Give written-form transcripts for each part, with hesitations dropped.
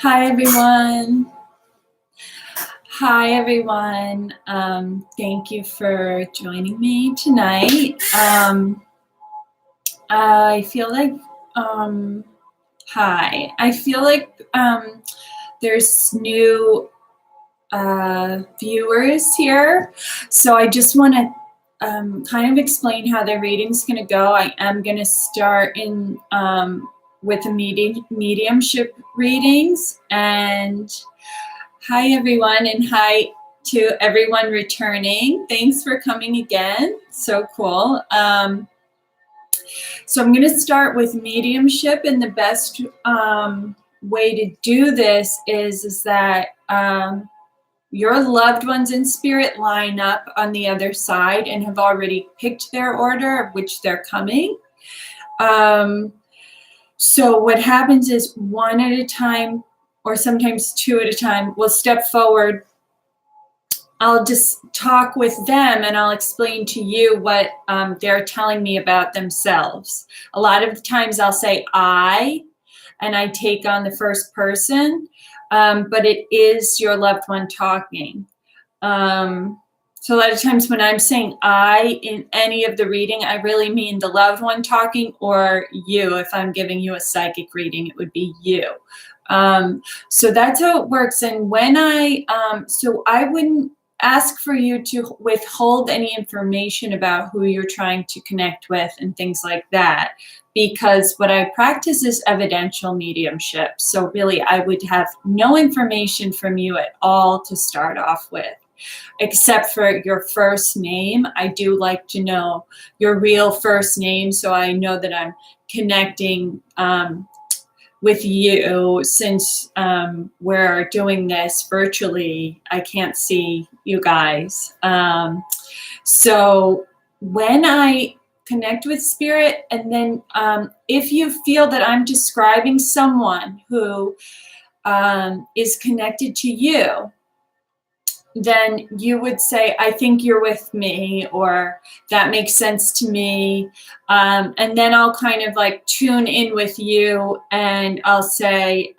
Hi, everyone. Hi, everyone. Thank you for joining me tonight. I feel like, hi. I feel like there's new viewers here. So I just want to kind of explain how the reading's going to go. I am going to start in with the mediumship readings. And hi, everyone, and hi to everyone returning. Thanks for coming again. So cool. So I'm going to start with mediumship, and the best way to do this is that your loved ones in spirit line up on the other side and have already picked their order of which they're coming. So what happens is one at a time, or sometimes two at a time, we'll step forward. I'll just talk with them and I'll explain to you what they're telling me about themselves. A lot of the times I'll say I, and I take on the first person, but it is your loved one talking. So a lot of times when I'm saying I in any of the reading, I really mean the loved one talking, or you. If I'm giving you a psychic reading, it would be you. So that's how it works. And when so I wouldn't ask for you to withhold any information about who you're trying to connect with and things like that, because what I practice is evidential mediumship. So really, I would have no information from you at all to start off with, except for your first name. I do like to know your real first name, so I know that I'm connecting with you. Since we're doing this virtually, I can't see you guys. So when I connect with spirit, and then if you feel that I'm describing someone who is connected to you, then you would say, I think you're with me, or that makes sense to me. And then I'll kind of like tune in with you, and I'll say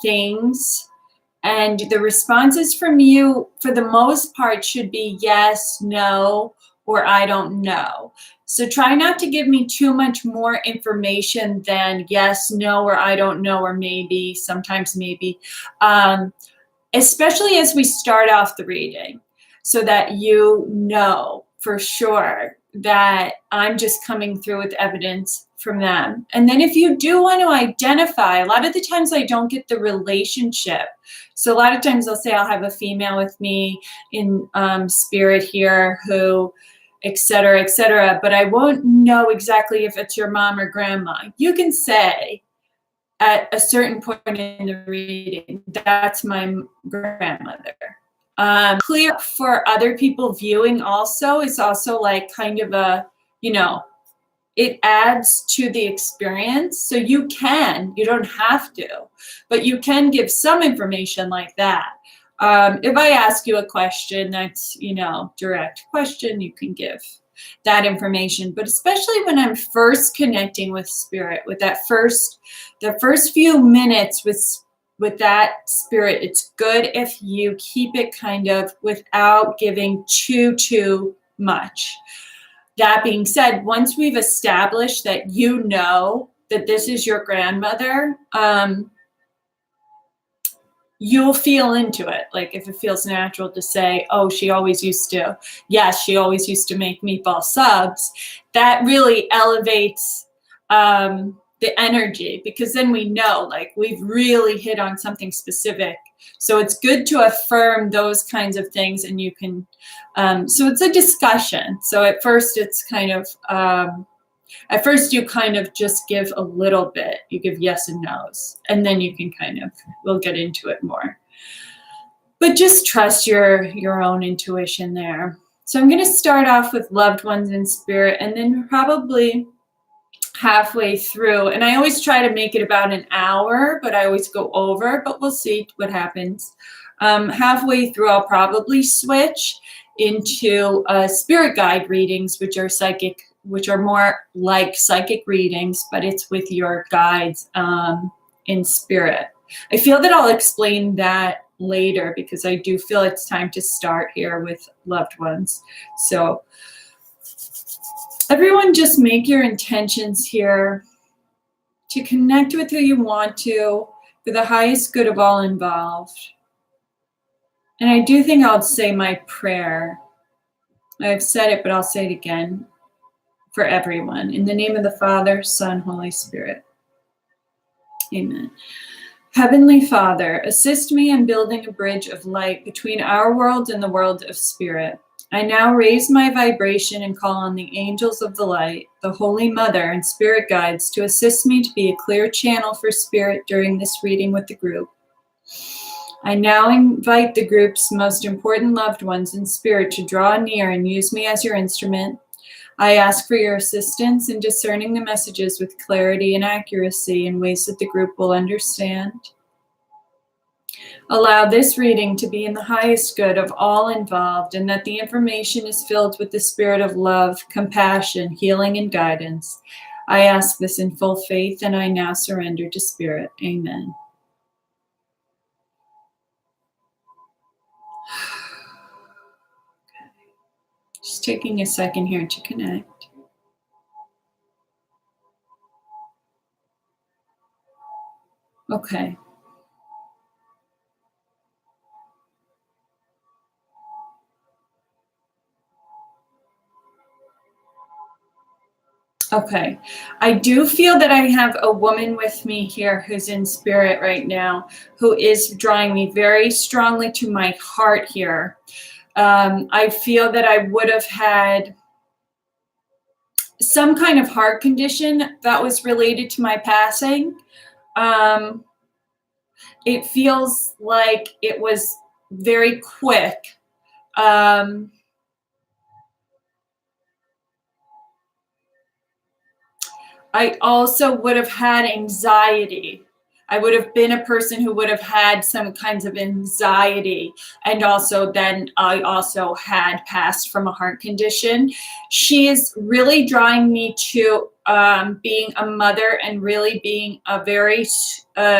things. And the responses from you, for the most part, should be yes, no, or I don't know. So try not to give me too much more information than yes, no, or I don't know, or maybe, sometimes maybe. Especially as we start off the reading, so that you know for sure that I'm just coming through with evidence from them. And then if you do want to identify, a lot of the times I don't get the relationship. So a lot of times I'll say I'll have a female with me in spirit here who, et cetera, but I won't know exactly if it's your mom or grandma. You can say, at a certain point in the reading, that's my grandmother. Clear for other people viewing also is also like kind of a, it adds to the experience. So you don't have to, but you can give some information like that. If I ask you a question that's, direct question, you can give that information. But especially when I'm first connecting with spirit, with the first few minutes with that spirit, it's good if you keep it kind of without giving too much. That being said, once we've established that that this is your grandmother, you'll feel into it. Like if it feels natural to say, oh, she always used to make meatball subs, that really elevates the energy, because then we know like we've really hit on something specific. So it's good to affirm those kinds of things, and you can, so it's a discussion. So at first it's kind of, at first you kind of just give a little bit, you give yes and no's, and then you can we'll get into it more. But just trust your own intuition there. So I'm going to start off with loved ones in spirit, and then probably halfway through, and I always try to make it about an hour, but I always go over, but we'll see what happens. Halfway through, I'll probably switch into spirit guide readings, which are more like psychic readings, but it's with your guides in spirit. I feel that I'll explain that later because I do feel it's time to start here with loved ones. So everyone just make your intentions here to connect with who you want to for the highest good of all involved. And I do think I'll say my prayer. I've said it, but I'll say it again for everyone. In the name of the Father, Son, Holy Spirit. Amen. Heavenly Father, assist me in building a bridge of light between our world and the world of spirit. I now raise my vibration and call on the angels of the light, the Holy Mother, and spirit guides to assist me to be a clear channel for spirit during this reading with the group. I now invite the group's most important loved ones in spirit to draw near and use me as your instrument. I ask for your assistance in discerning the messages with clarity and accuracy in ways that the group will understand. Allow this reading to be in the highest good of all involved, and that the information is filled with the spirit of love, compassion, healing, and guidance. I ask this in full faith, and I now surrender to spirit. Amen. Just taking a second here to connect. Okay. Okay. I do feel that I have a woman with me here who's in spirit right now, who is drawing me very strongly to my heart here. I feel that I would have had some kind of heart condition that was related to my passing. It feels like it was very quick. I also would have had anxiety. I would have been a person who would have had some kinds of anxiety. And also then I also had passed from a heart condition. She is really drawing me to being a mother and really being a very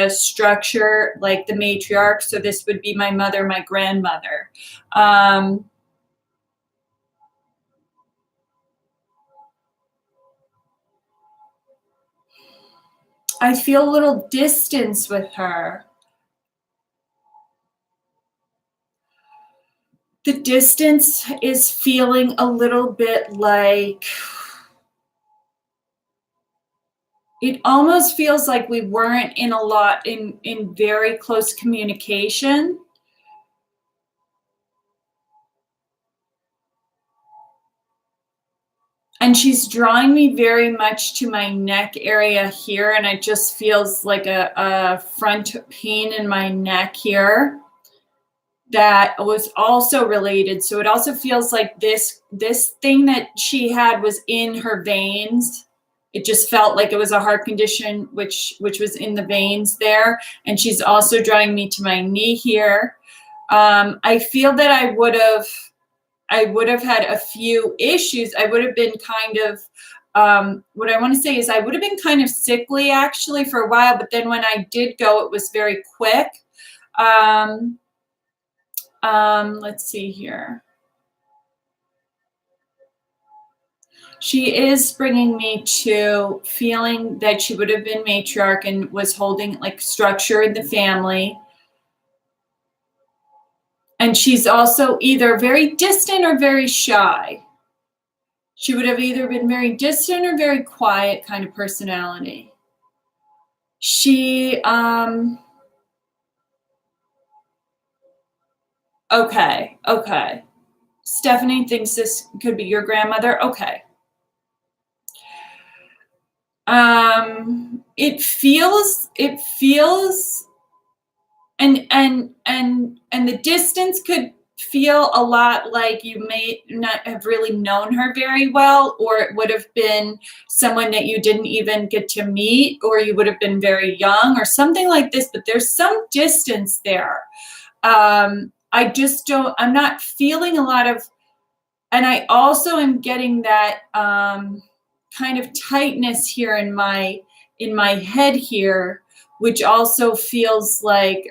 structure, like the matriarch. So this would be my mother, my grandmother. I feel a little distance with her. The distance is feeling a little bit like, it almost feels like we weren't in very close communication. And she's drawing me very much to my neck area here, and it just feels like a front pain in my neck here that was also related. So it also feels like this thing that she had was in her veins. It just felt like it was a heart condition, which was in the veins there. And she's also drawing me to my knee here. I feel that I would have had a few issues. I would have been kind of, what I want to say is I would have been kind of sickly actually for a while, but then when I did go, it was very quick. Let's see here. She is bringing me to feeling that she would have been matriarch and was holding like structure in the family. And she's also either very distant or very shy. She would have either been very distant or very quiet kind of personality. She, okay. Stephanie thinks this could be your grandmother. Okay. It feels, and the distance could feel a lot like you may not have really known her very well, or it would have been someone that you didn't even get to meet, or you would have been very young or something like this, but there's some distance there. I'm not feeling a lot of, and I also am getting that kind of tightness here in my head here, which also feels like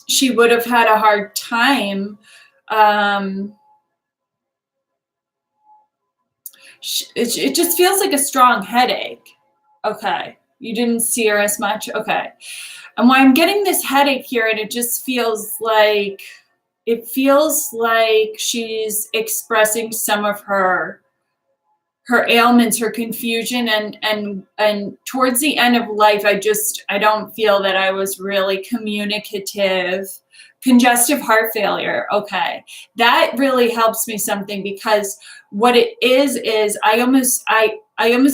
she would have had a hard time. It just feels like a strong headache. Okay. You didn't see her as much? Okay. And why I'm getting this headache here, and it just feels like she's expressing some of her ailments, her confusion, and towards the end of life, I don't feel that I was really communicative. Congestive heart failure. Okay. That really helps me something, because what it is I almost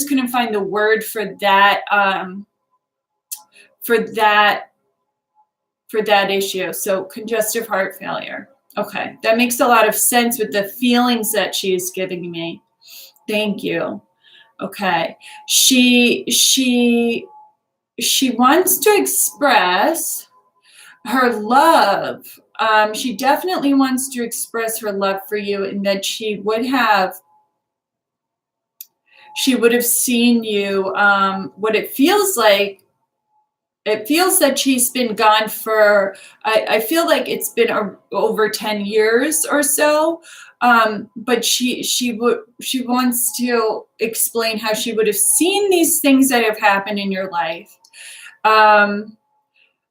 couldn't find the word for that, for that issue. So congestive heart failure. Okay. That makes a lot of sense with the feelings that she's giving me. Thank you. Okay. She wants to express her love. She definitely wants to express her love for you, and that she would have seen you. What it feels like, it feels that she's been gone for, I feel like it's been over 10 years or so. But she wants to explain how she would have seen these things that have happened in your life.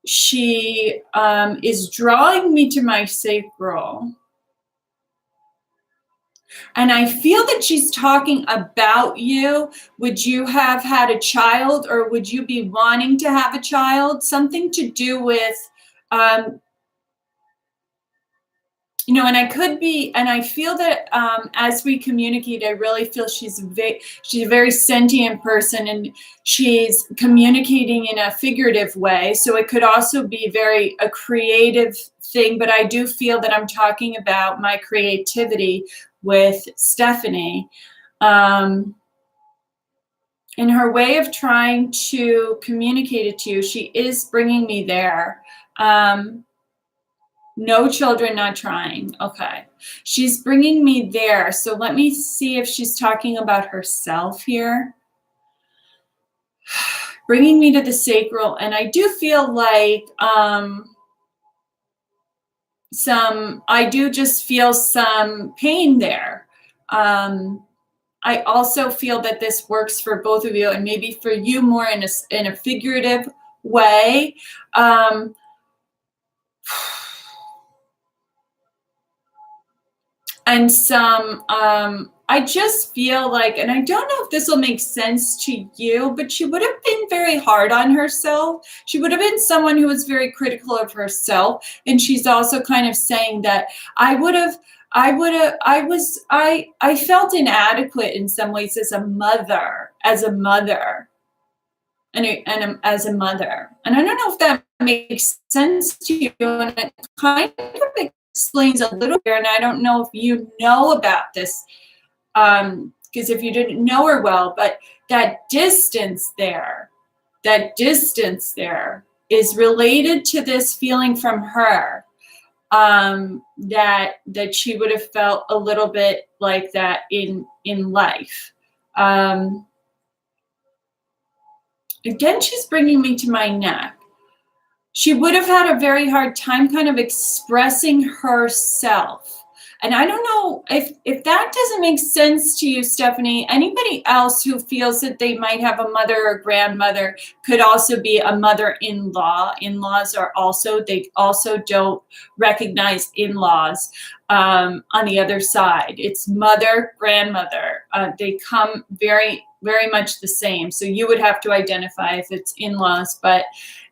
She is drawing me to my sacral. And I feel that she's talking about you. Would you have had a child, or would you be wanting to have a child? Something to do with, and I feel that as we communicate, I really feel she's a very sentient person, and she's communicating in a figurative way. So it could also be a creative thing, but I do feel that I'm talking about my creativity with Stephanie. In her way of trying to communicate it to you, she is bringing me there. No children, not trying. Okay. She's bringing me there. So let me see if she's talking about herself here. Bringing me to the sacral. And I do feel like I do just feel some pain there. I also feel that this works for both of you, and maybe for you more in a figurative way. And I just feel like, and I don't know if this will make sense to you, but she would have been very hard on herself. She would have been someone who was very critical of herself. And she's also kind of saying that I felt inadequate in some ways as a mother. And as a mother. And I don't know if that makes sense to you. And it kind of explains a little bit, and I don't know if you know about this, because if you didn't know her well, but that distance there is related to this feeling from her, that she would have felt a little bit like that in life. Again, she's bringing me to my neck. She would have had a very hard time kind of expressing herself. And I don't know if that doesn't make sense to you, Stephanie. Anybody else who feels that they might have a mother or grandmother could also be a mother-in-law. In-laws they also don't recognize in-laws on the other side. It's mother, grandmother. They come very, very much the same. So you would have to identify if it's in-laws, but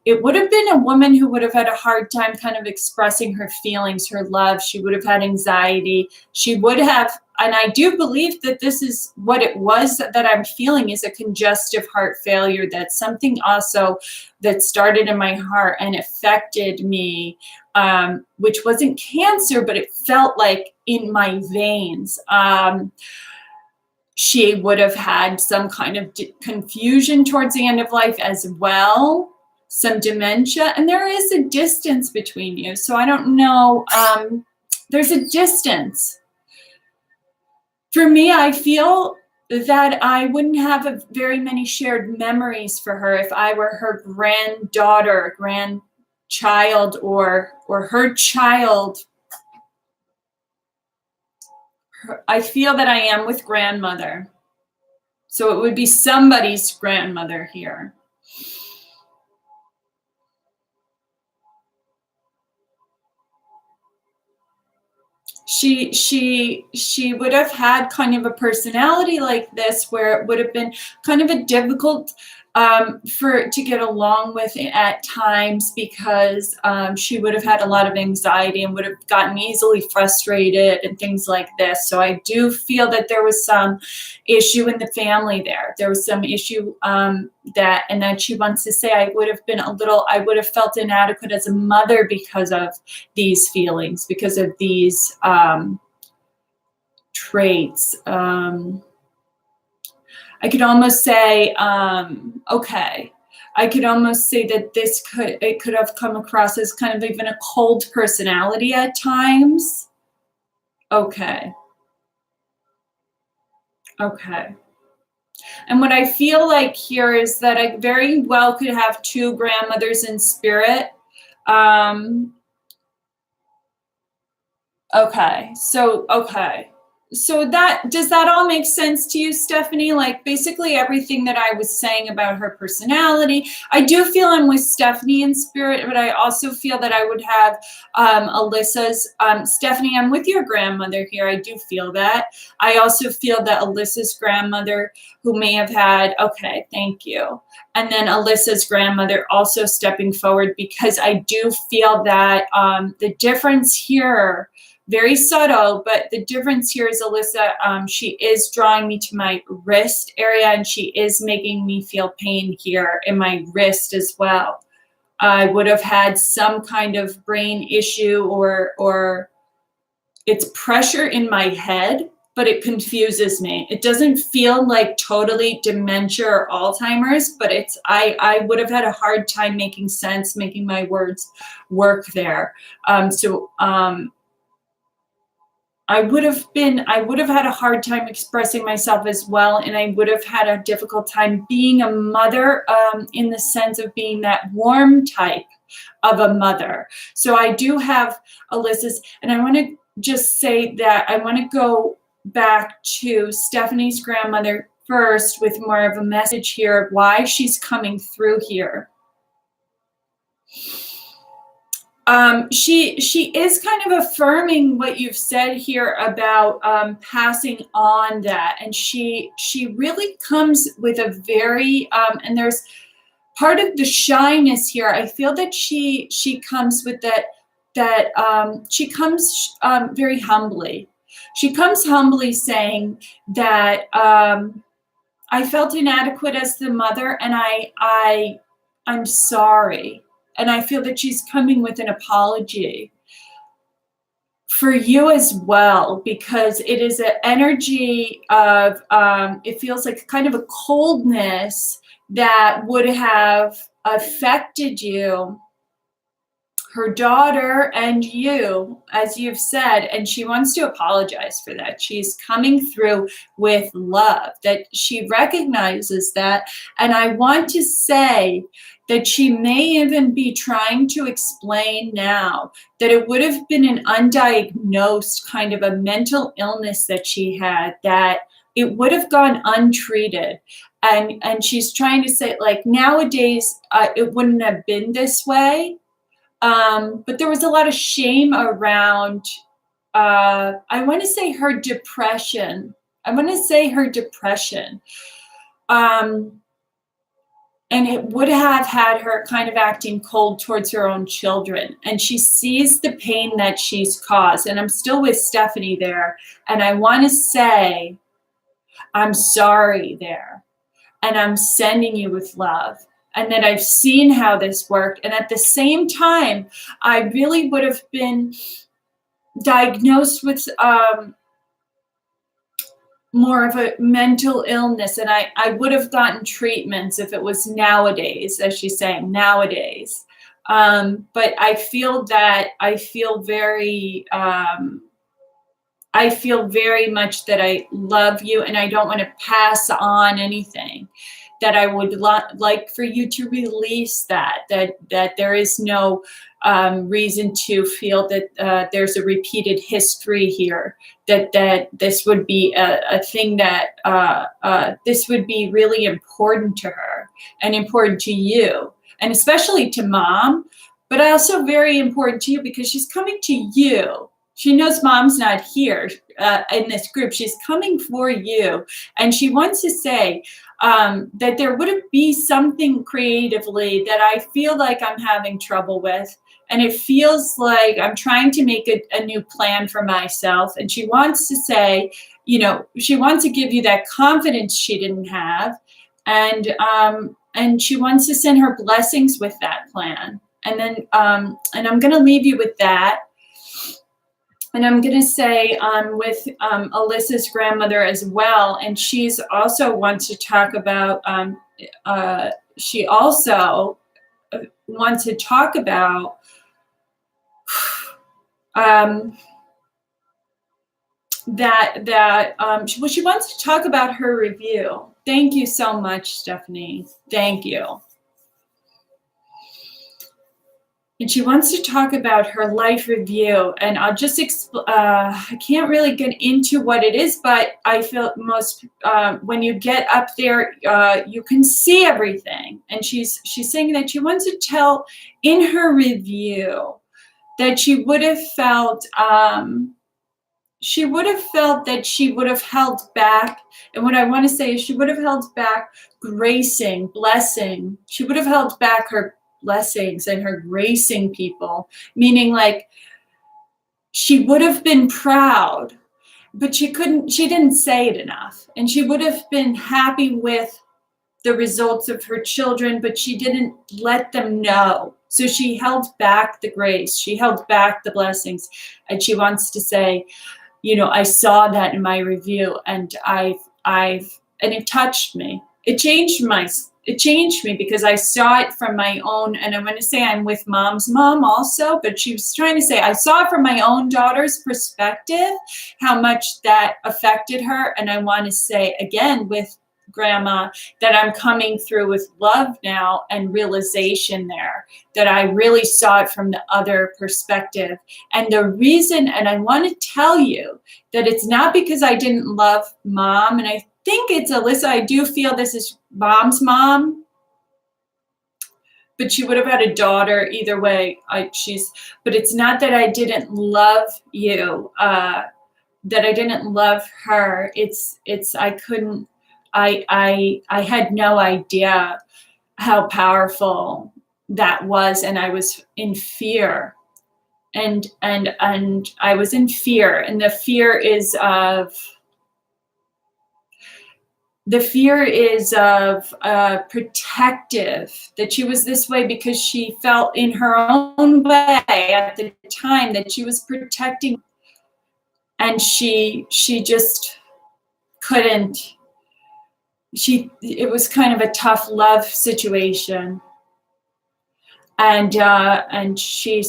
it would have been a woman who would have had a hard time kind of expressing her feelings, her love. She would have had anxiety. She would have, and I do believe that this is what it was that I'm feeling, is a congestive heart failure. That's something also that started in my heart and affected me, which wasn't cancer, but it felt like in my veins. She would have had some kind of confusion towards the end of life as well. Some dementia, and there is a distance between you. So I don't know, there's a distance. For me, I feel that I wouldn't have very many shared memories for her if I were her granddaughter, grandchild, or her child. I feel that I am with grandmother. So it would be somebody's grandmother here. She would have had kind of a personality like this, where it would have been kind of a difficult to get along with at times, because she would have had a lot of anxiety and would have gotten easily frustrated and things like this. So I do feel that there was some issue in the family there. There was some issue that she wants to say, I would have felt inadequate as a mother because of these feelings, because of these traits. I could almost say, okay, I could almost say that it could have come across as kind of even a cold personality at times. Okay. Okay. And what I feel like here is that I very well could have two grandmothers in spirit. Okay. So does that all make sense to you, Stephanie? Like basically everything that I was saying about her personality. I do feel I'm with Stephanie in spirit, but I also feel that I would have Alyssa's, Stephanie, I'm with your grandmother here. I do feel that. I also feel that Alyssa's grandmother, who may have had, okay, thank you. And then Alyssa's grandmother also stepping forward, because I do feel that the difference here, very subtle, but the difference here is Alyssa, she is drawing me to my wrist area, and she is making me feel pain here in my wrist as well. I would have had some kind of brain issue, or it's pressure in my head, but it confuses me. It doesn't feel like totally dementia or Alzheimer's, but I would have had a hard time making sense, making my words work there. I would have had a hard time expressing myself as well, and I would have had a difficult time being a mother, in the sense of being that warm type of a mother. So I do have Alyssa's, and I want to just say that I want to go back to Stephanie's grandmother first with more of a message here of why she's coming through here. She is kind of affirming what you've said here about passing on that, and she really comes with a very and there's part of the shyness here. I feel that she comes with that she comes very humbly. She comes humbly saying that I felt inadequate as the mother, and I'm sorry. And I feel that she's coming with an apology for you as well, because it is an energy of, it feels like kind of a coldness that would have affected you, her daughter, and you, as you've said, and she wants to apologize for that. She's coming through with love, that she recognizes that. And I want to say that she may even be trying to explain now that it would have been an undiagnosed kind of a mental illness that she had, that it would have gone untreated. And she's trying to say, like, nowadays, it wouldn't have been this way. But there was a lot of shame around, I want to say her depression. And it would have had her kind of acting cold towards her own children. And she sees the pain that she's caused. And I'm still with Stephanie there. And I want to say, I'm sorry there. And I'm sending you with love. And that I've seen how this worked. And at the same time, I really would have been diagnosed with more of a mental illness. And I would have gotten treatments if it was nowadays, as she's saying, nowadays. But I feel very, I feel very much that I love you and I don't want to pass on anything, that I would like for you to release that there is no reason to feel that there's a repeated history here, that this would be a thing that this would be really important to her and important to you, and especially to mom, but also very important to you because she's coming to you. She knows mom's not here in this group. She's coming for you. And she wants to say that there would be something creatively that I feel like I'm having trouble with. And it feels like I'm trying to make a new plan for myself. And she wants to say, you know, she wants to give you that confidence she didn't have. And she wants to send her blessings with that plan. And then, and I'm going to leave you with that. And I'm going to say with Alyssa's grandmother as well. And she's also wants to talk about, she also wants to talk about she wants to talk about her review. Thank you so much, Stephanie. Thank you. And she wants to talk about her life review. And I'll just I can't really get into what it is, but I feel most when you get up there, you can see everything. And she's saying that she wants to tell in her review that she would have felt that she would have held back. And what I want to say is she would have held back gracing, blessing. She would have held back her blessings and her gracing people, meaning like she would have been proud, but she didn't say it enough. And she would have been happy with the results of her children, but she didn't let them know. So she held back the grace. She held back the blessings. And she wants to say, you know, I saw that in my review and and it touched me. It changed me because I saw it from my own, and I'm going to say I'm with mom's mom also, but she was trying to say, I saw it from my own daughter's perspective, how much that affected her. And I want to say again with grandma that I'm coming through with love now and realization there, that I really saw it from the other perspective. And the reason, and I want to tell you that it's not because I didn't love mom, and I think it's Alyssa, I do feel this is mom's mom, but she would have had a daughter either way. But it's not that I didn't love you, that I didn't love her. It's I had no idea how powerful that was, and I was in fear, and I was in fear, and the fear is of protective, that she was this way because she felt in her own way at the time that she was protecting, and she just couldn't. It was kind of a tough love situation, and she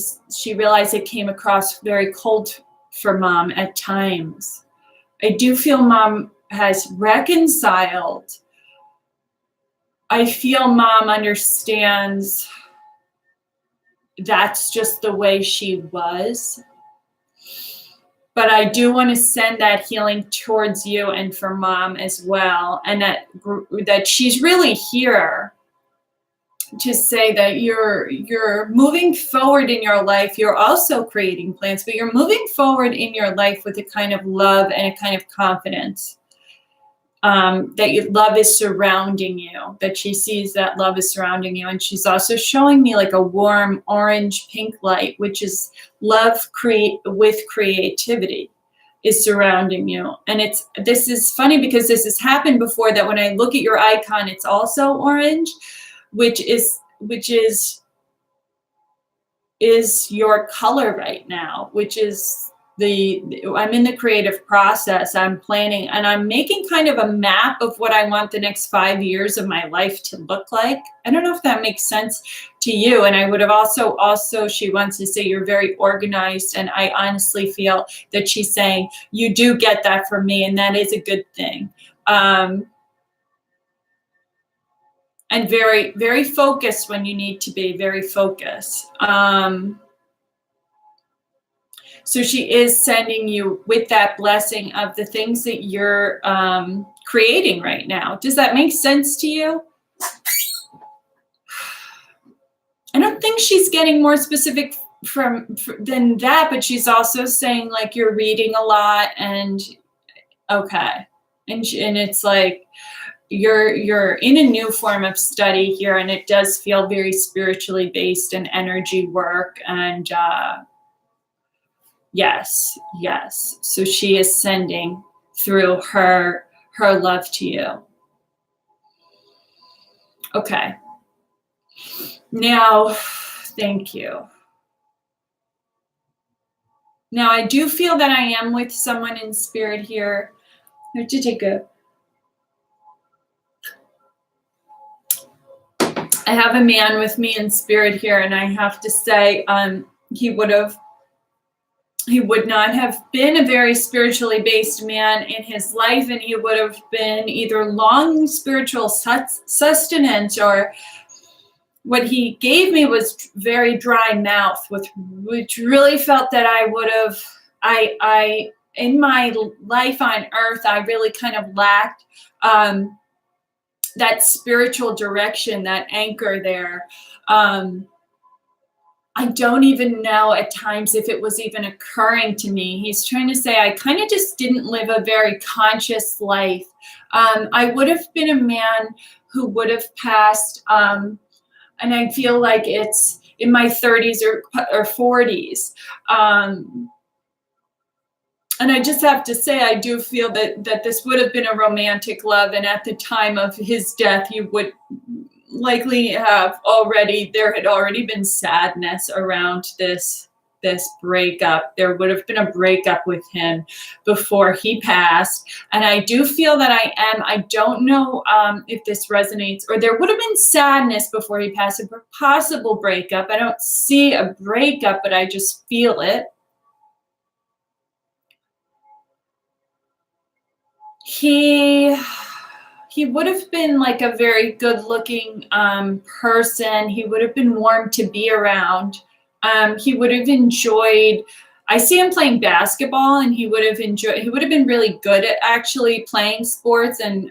realized it came across very cold for mom at times. I do feel mom has reconciled. I feel mom understands that's just the way she was. But I do want to send that healing towards you and for mom as well. And that she's really here to say that you're moving forward in your life. You're also creating plans, but you're moving forward in your life with a kind of love and a kind of confidence. That love is surrounding you, that she sees that love is surrounding you. And she's also showing me like a warm orange pink light, which is love with creativity is surrounding you. And this is funny because this has happened before, that when I look at your icon, it's also orange, which is your color right now, which is I'm in the creative process. I'm planning and I'm making kind of a map of what I want the next 5 years of my life to look like. I don't know if that makes sense to you. And I would have also, she wants to say you're very organized. And I honestly feel that she's saying you do get that from me. And that is a good thing. And very, very focused when you need to be, very focused. So she is sending you with that blessing of the things that you're creating right now. Does that make sense to you? I don't think she's getting more specific than that, but she's also saying like you're reading a lot and okay. And it's like you're in a new form of study here, and it does feel very spiritually based and energy work and yes. So she is sending through her love to you. Okay. Now, thank you. Now, I do feel that I am with someone in spirit here. I have to take I have a man with me in spirit here, and I have to say, he would not have been a very spiritually based man in his life, and he would have been either long spiritual sustenance, or what he gave me was very dry mouth, which really felt that I would have, I in my life on earth, I really kind of lacked that spiritual direction, that anchor there. I don't even know at times if it was even occurring to me. He's trying to say I kind of just didn't live a very conscious life. I would have been a man who would have passed, and I feel like it's in my 30s or 40s. And I just have to say, I do feel that this would have been a romantic love. And at the time of his death, you would likely have there had already been sadness around this breakup. There would have been a breakup with him before he passed. And I do feel that I don't know if this resonates, or there would have been sadness before he passed, a possible breakup. I don't see a breakup, but I just feel it. He would have been like a very good looking person. He would have been warm to be around. He would have enjoyed, I see him playing basketball, and he would have been really good at actually playing sports and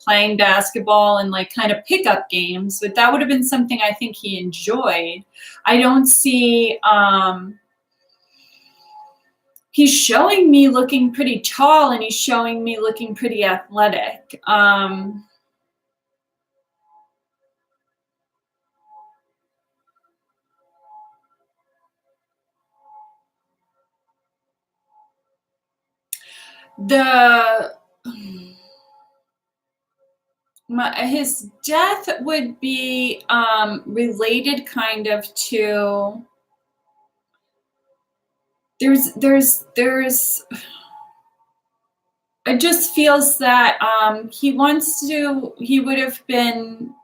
playing basketball and like kind of pickup games, but that would have been something I think he enjoyed. I don't see, he's showing me looking pretty tall, and he's showing me looking pretty athletic. His death would be related kind of to, there's it just feels that he would have been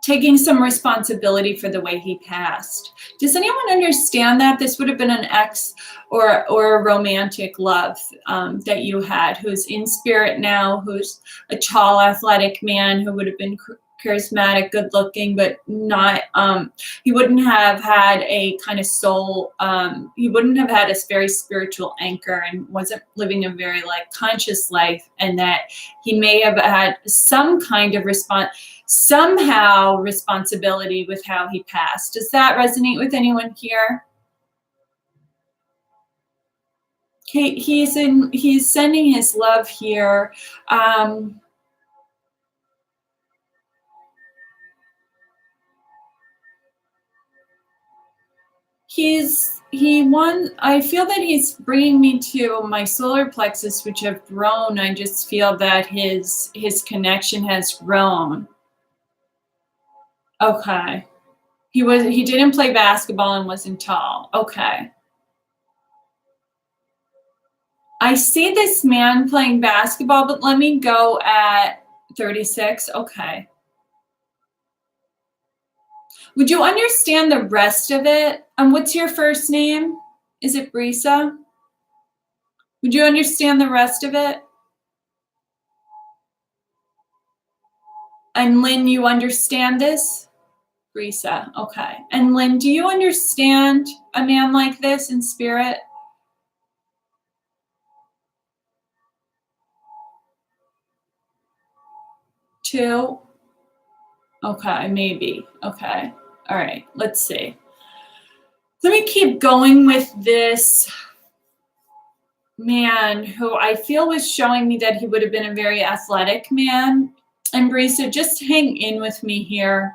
taking some responsibility for the way he passed. Does anyone understand that? This would have been an ex or a romantic love that you had, who's in spirit now, who's a tall, athletic man who would have been charismatic, good looking, but not, he wouldn't have had a kind of soul, he wouldn't have had a very spiritual anchor, and wasn't living a very like conscious life, and that he may have had some kind of responsibility with how he passed. Does that resonate with anyone here? Okay, he's sending his love here. I feel that he's bringing me to my solar plexus, which have grown. I just feel that his connection has grown. Okay. He didn't play basketball and wasn't tall. Okay. I see this man playing basketball, but let me go at 36. Okay. Would you understand the rest of it? And what's your first name? Is it Brisa? Would you understand the rest of it? And Lynn, you understand this? Brisa, okay. And Lynn, do you understand a man like this in spirit? Two? Okay, maybe. Okay. All right, let's see. Let me keep going with this man who I feel was showing me that he would have been a very athletic man. And Brisa, just hang in with me here.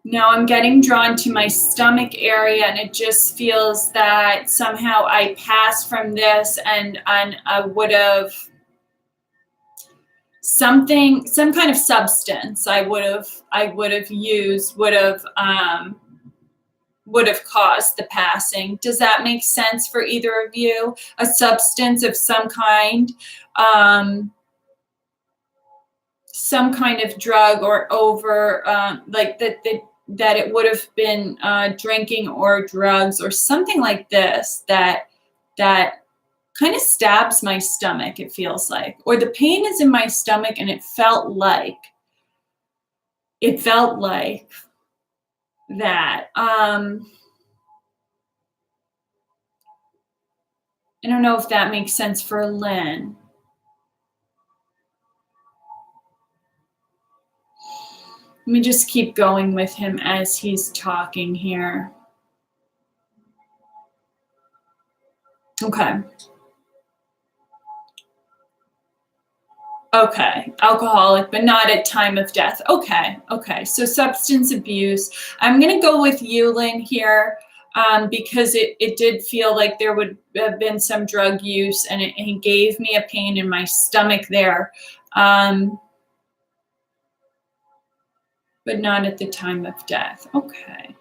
Now I'm getting drawn to my stomach area, and it just feels that somehow I passed from this and I would have some kind of substance I would have used would have caused the passing. Does that make sense for either of you? A substance of some kind, some kind of drug, or over like that it would have been drinking or drugs or something like this that kind of stabs my stomach, it feels like. Or the pain is in my stomach and it felt like that. I don't know if that makes sense for Lynn. Let me just keep going with him as he's talking here. Okay. Okay, alcoholic, but not at time of death. Okay, so substance abuse. I'm gonna go with you, Lynn, here, because it did feel like there would have been some drug use, and it gave me a pain in my stomach there, but not at the time of death. Okay.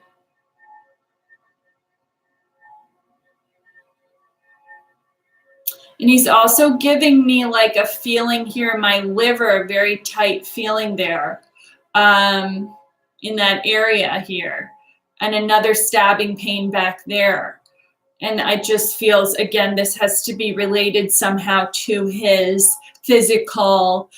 And he's also giving me like a feeling here in my liver, a very tight feeling there, in that area here, and another stabbing pain back there. And it just feels, again, this has to be related somehow to his physical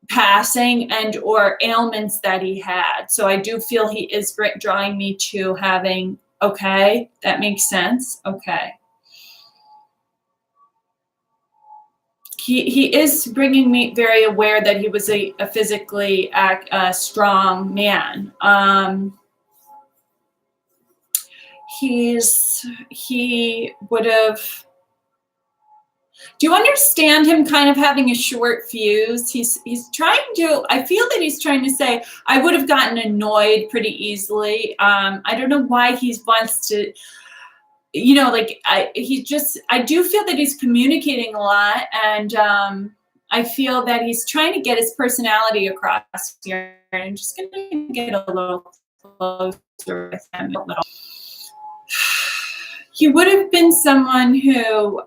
passing and or ailments that he had. So I do feel he is drawing me to having, okay, that makes sense. Okay. He is bringing me very aware that he was a physically strong man. He would have. Do you understand him kind of having a short fuse? He's trying to. I feel that he's trying to say I would have gotten annoyed pretty easily. I don't know why he wants to. You know, like I do feel that he's communicating a lot, and I feel that he's trying to get his personality across here. And I'm just gonna get a little closer with him a little. He would have been someone who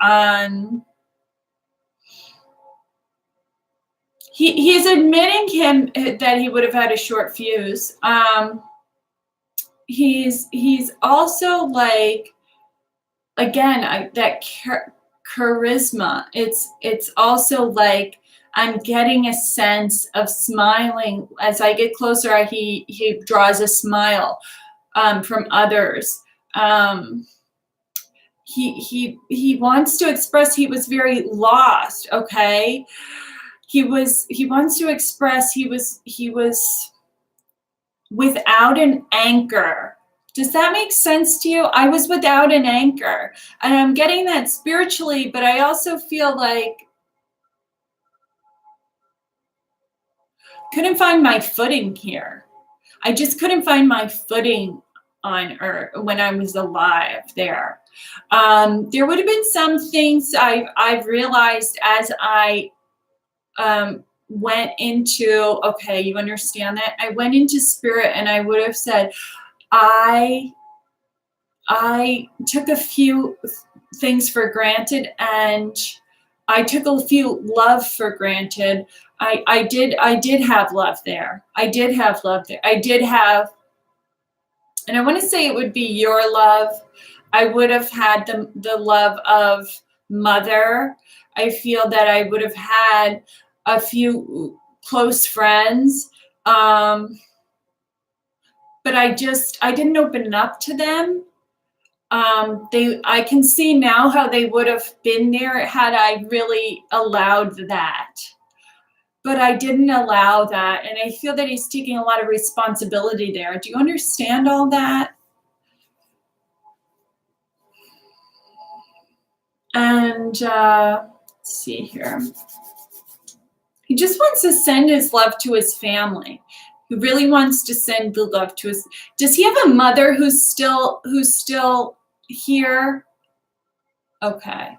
he's admitting that he would have had a short fuse. He's also like, again, that charisma. It's also like I'm getting a sense of smiling as I get closer. He draws a smile from others. He wants to express he was very lost. Okay, he wants to express he was without an anchor. Does that make sense to you? I was without an anchor, and I'm getting that spiritually, but I also feel like couldn't find my footing here. I just couldn't find my footing on earth when I was alive there. There would have been some things I've realized as I went into, okay, you understand that? I went into spirit and I would have said, I I took a few things for granted, and I took a few love for granted. I did have love there. I did have love there. I did have, and I want to say it would be your love. I would have had the love of mother. I feel that I would have had a few close friends. But I didn't open up to them. I can see now how they would have been there had I really allowed that. But I didn't allow that. And I feel that he's taking a lot of responsibility there. Do you understand all that? And let's see here. He just wants to send his love to his family. He really wants to send the love to his. Does he have a mother who's still here? Okay.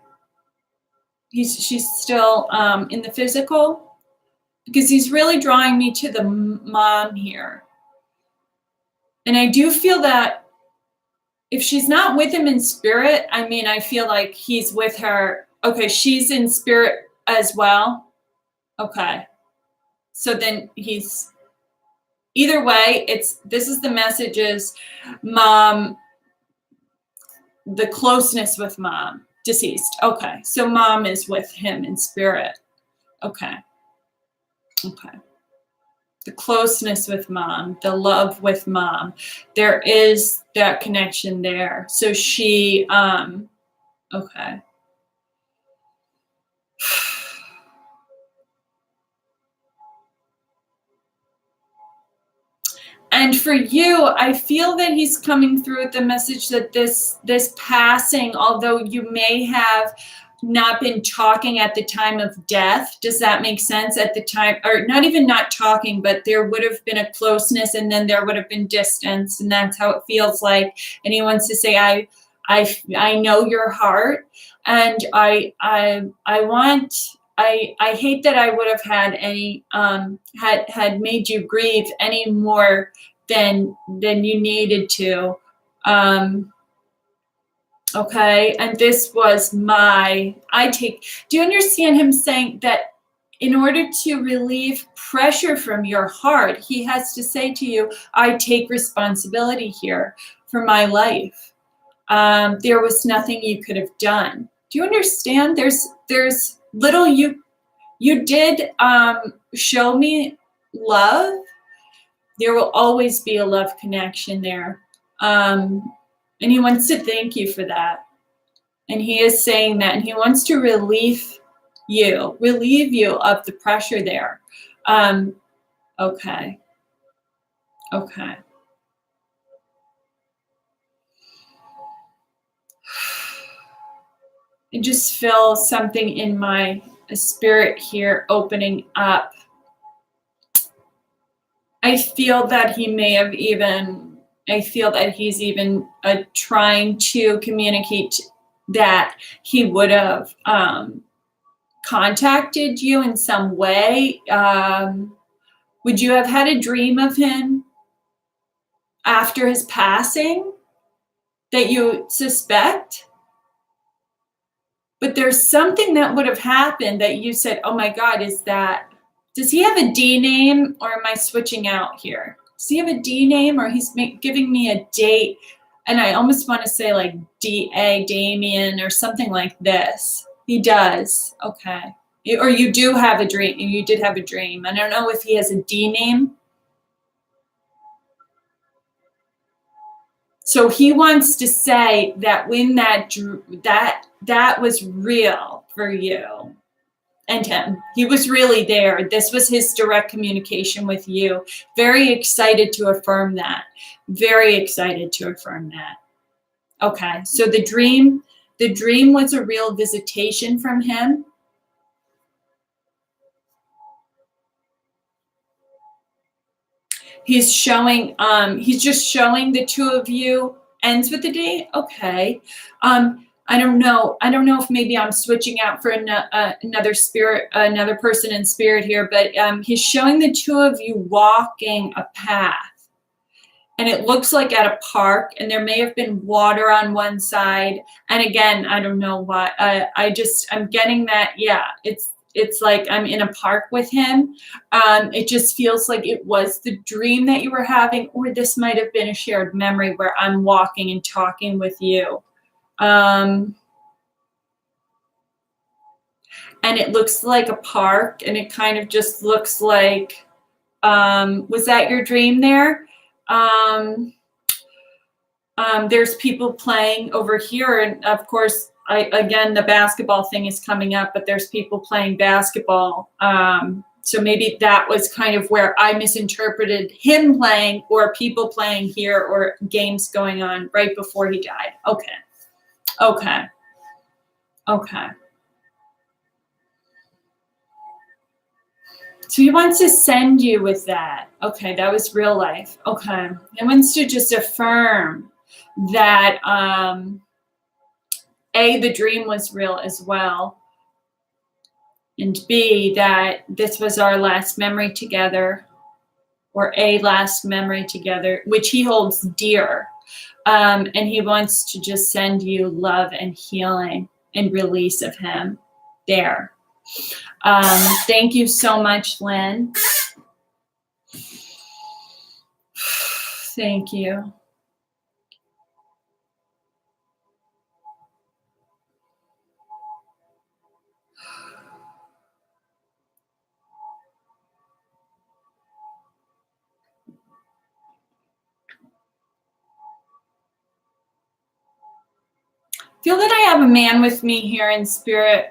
She's still in the physical, because he's really drawing me to the mom here. And I do feel that if she's not with him in spirit, I mean, I feel like he's with her. Okay, she's in spirit as well. Okay. So then he's, either way, this is the message is mom, the closeness with mom, deceased. Okay. So mom is with him in spirit. Okay. Okay. The closeness with mom, the love with mom. There is that connection there. So she, okay. And for you, I feel that he's coming through with the message that this passing, although you may have not been talking at the time of death, does that make sense? At the time, or not even not talking, but there would have been a closeness, and then there would have been distance, and that's how it feels like. And he wants to say, I know your heart, and I hate that I would have had any had made you grieve any more than you needed to. Okay, and this was do you understand him saying that in order to relieve pressure from your heart, he has to say to you, I take responsibility here for my life. There was nothing you could have done. Do you understand? There's little you did show me love. There will always be a love connection there. And he wants to thank you for that. And he is saying that, and he wants to relieve you of the pressure there. Okay. Okay. I just feel something in my spirit here opening up. I feel that he's even trying to communicate that he would have contacted you in some way. Would you have had a dream of him after his passing that you suspect? But there's something that would have happened that you said, oh my God, does he have a D name, or am I switching out here? Does he have a D name, or he's giving me a date? And I almost want to say like D.A. Damien or something like this. He does. Okay. Or you do have a dream. You did have a dream. I don't know if he has a D name. So he wants to say that when that was real for you and him. He was really there. This was his direct communication with you. Very excited to affirm that. Very excited to affirm that. Okay, so the dream was a real visitation from him. He's just showing the two of you, ends with the D. Okay. I don't know if maybe I'm switching out for another person in spirit here, but he's showing the two of you walking a path. and it looks like at a park, and there may have been water on one side. And again, I don't know why. I'm getting that. Yeah, it's like I'm in a park with him. It just feels like it was the dream that you were having, or this might have been a shared memory where I'm walking and talking with you. And it looks like a park, and it kind of just looks like, was that your dream there? There's people playing over here, and of course, again, the basketball thing is coming up, but there's people playing basketball. So maybe that was kind of where I misinterpreted him playing, or people playing here, or games going on right before he died. Okay. Okay. Okay. So he wants to send you with that. Okay, that was real life. Okay. He wants to just affirm that A, the dream was real as well, and B, that this was our last memory together, or a last memory together, which he holds dear. And he wants to just send you love and healing and release of him there. Thank you so much, Lynn. Thank you. Feel that I have a man with me here in spirit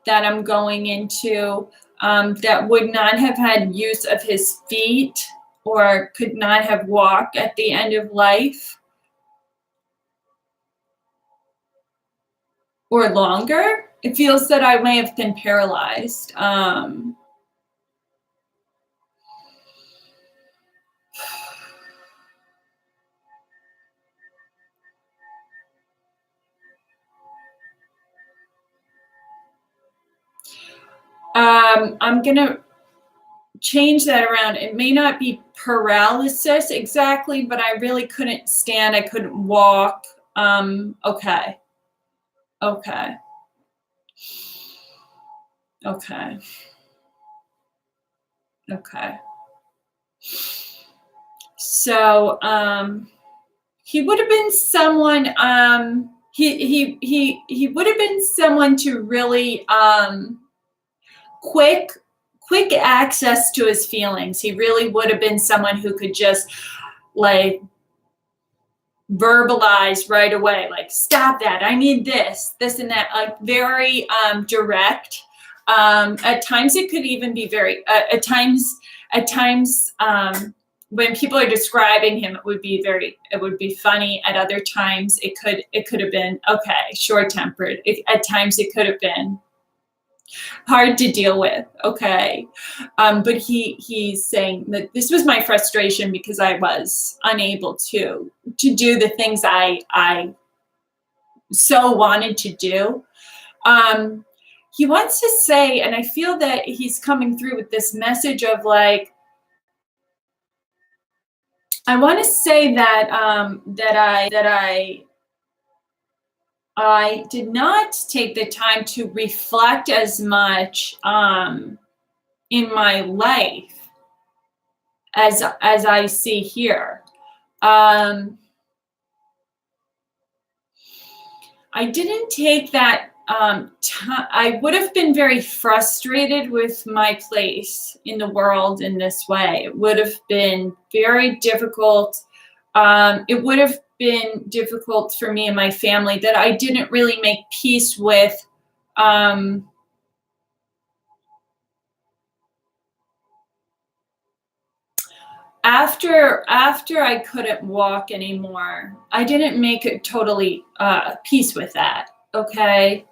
that I'm going into that would not have had use of his feet or could not have walked at the end of life or longer. It feels that I may have been paralyzed. I'm going to change that around. It may not be paralysis exactly, but I really couldn't stand. I couldn't walk. Okay. Okay. Okay. Okay. So he would have been someone. He would have been someone to really quick access to his feelings. He really would have been someone who could just like verbalize right away, like, stop that, I need this and that, like very direct. At times it could even be very, at times when people are describing him, it would be funny. At other times it could have been, okay, short-tempered. At times it could have been hard to deal with. Okay. But he's saying that this was my frustration because I was unable to do the things I so wanted to do. He wants to say, and I feel that he's coming through with this message of like, I want to say that I did not take the time to reflect as much in my life as I see here. I didn't take that time. I would have been very frustrated with my place in the world in this way. It would have been very difficult. It would have been difficult for me and my family that I didn't really make peace with. After I couldn't walk anymore, I didn't make it totally peace with that. Okay.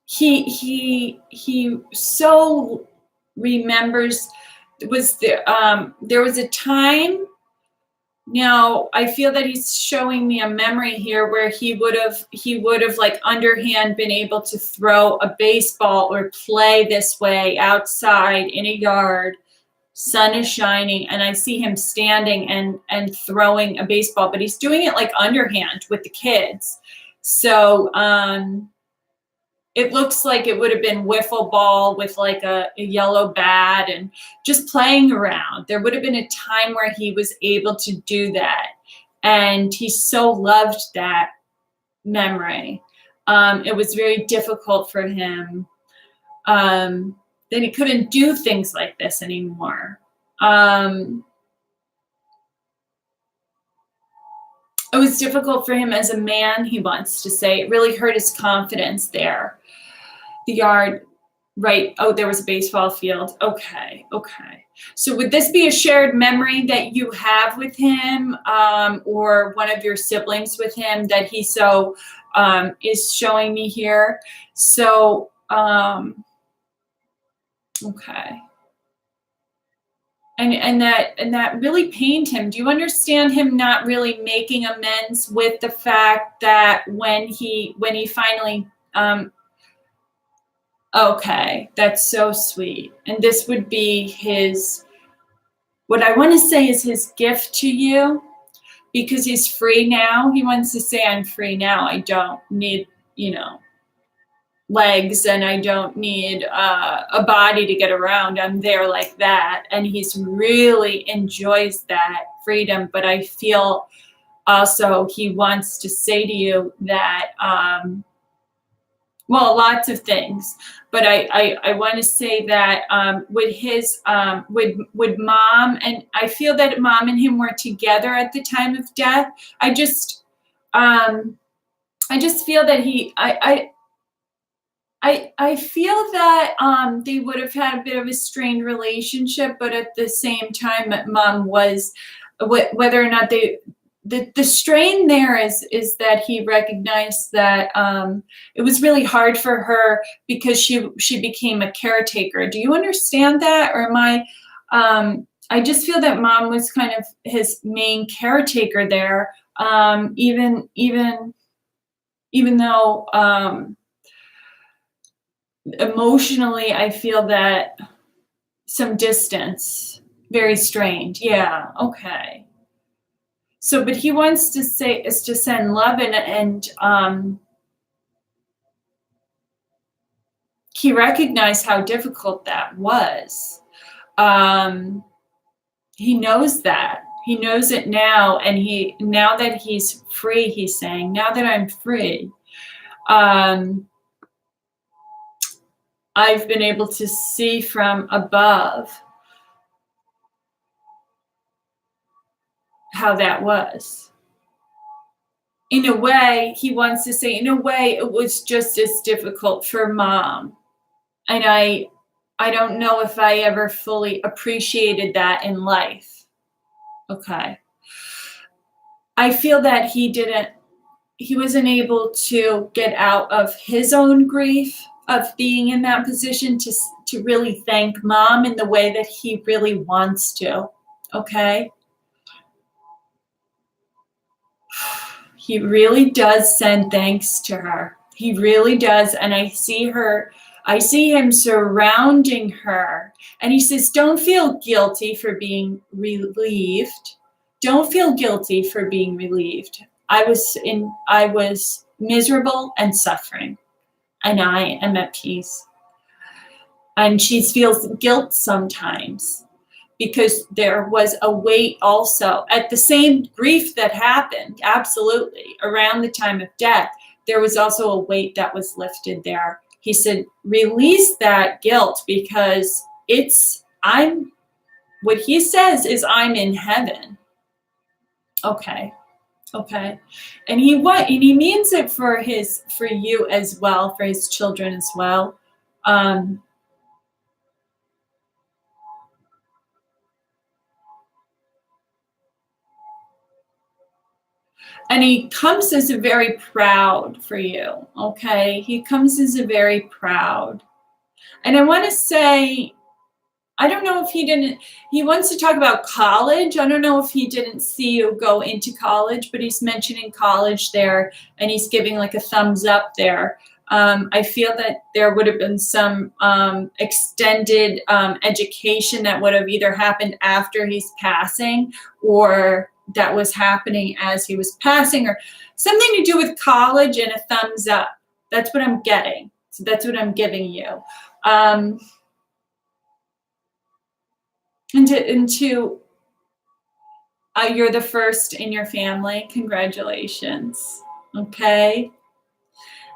He so remembers. There was a time. Now I feel that he's showing me a memory here where he would have like underhand been able to throw a baseball or play this way outside in a yard Sun is shining, and I see him standing and throwing a baseball, but he's doing it like underhand with the kids. So it looks like it would have been wiffle ball with like a yellow bat and just playing around. There would have been a time where he was able to do that. And he so loved that memory. It was very difficult for him. Then he couldn't do things like this anymore. It was difficult for him as a man, he wants to say. It really hurt his confidence there. The yard, right? Oh, there was a baseball field. Okay. So would this be a shared memory that you have with him, or one of your siblings with him that he so is showing me here? So, okay. And that really pained him. Do you understand him not really making amends with the fact that when he finally, okay, that's so sweet. And this would be his, what I want to say is his gift to you, because he's free now. He wants to say, I'm free now. I don't need, legs, and I don't need a body to get around. I'm there like that. And he's really enjoys that freedom. But I feel also he wants to say to you that, well, lots of things, but I want to say that with his, with mom, and I feel that mom and him were together at the time of death. I just feel that I feel that they would have had a bit of a strained relationship, but at the same time, mom was, whether or not the strain there is that he recognized that it was really hard for her because she became a caretaker. Do you understand that? Or am I just feel that mom was kind of his main caretaker there, even though emotionally, I feel that some distance, very strained. Yeah, okay. So, but he wants to say is to send love, and he recognized how difficult that was. He knows that. He knows it now, and now that he's free, he's saying, now that I'm free, I've been able to see from above how that was. In a way, he wants to say, in a way, it was just as difficult for mom. And I don't know if I ever fully appreciated that in life. Okay. I feel that he wasn't able to get out of his own grief of being in that position to really thank mom in the way that he really wants to. Okay. He really does send thanks to her. He really does. And I see him surrounding her. And he says, don't feel guilty for being relieved. Don't feel guilty for being relieved. I was miserable and suffering, and I am at peace. And she feels guilt sometimes, because there was a weight also at the same grief that happened, absolutely, around the time of death. There was also a weight that was lifted there. He said, release that guilt, because what he says is, I'm in heaven. Okay. And he means it for you as well, for his children as well. And he comes as a very proud for you, okay? He comes as a very proud. And I want to say, I don't know if he wants to talk about college. I don't know if he didn't see you go into college, but he's mentioning college there, and he's giving like a thumbs up there. I feel that there would have been some extended education that would have either happened after he's passing, or that was happening as he was passing, or something to do with college and a thumbs up. That's what I'm getting. So that's what I'm giving you. You're the first in your family. Congratulations. Okay.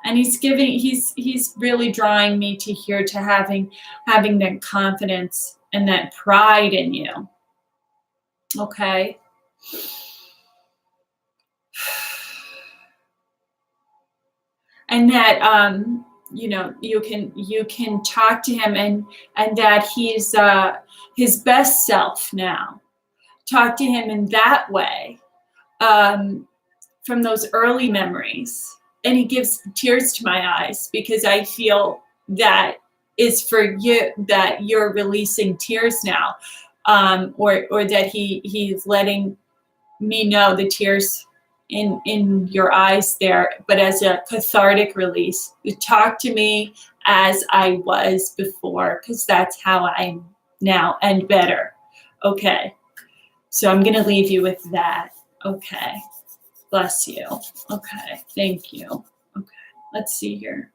And he's really drawing me to here, to having that confidence and that pride in you. Okay. And that you can talk to him, and that he's his best self now. Talk to him in that way, from those early memories. And he gives tears to my eyes, because I feel that is for you, that you're releasing tears now, or that he's letting me know the tears in your eyes there, but as a cathartic release. You talk to me as I was before, because that's how I'm now, and better. Okay. So I'm going to leave you with that. Okay. Bless you. Okay. Thank you. Okay. Let's see here.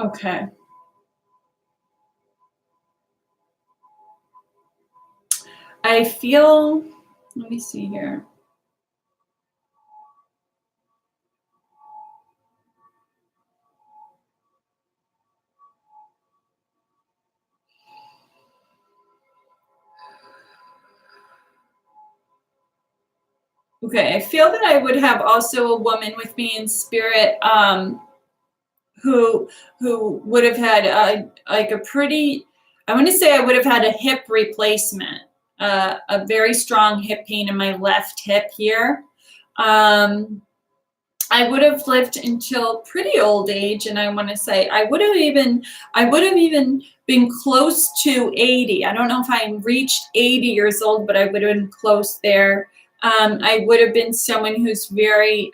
Okay. I feel, let me see here. Okay, I feel that I would have also a woman with me in spirit, who would have had a pretty, I want to say I would have had a hip replacement, a very strong hip pain in my left hip here. I would have lived until pretty old age, and I want to say I would have even been close to 80. I don't know if I reached 80 years old, but I would have been close there. I would have been someone who's very,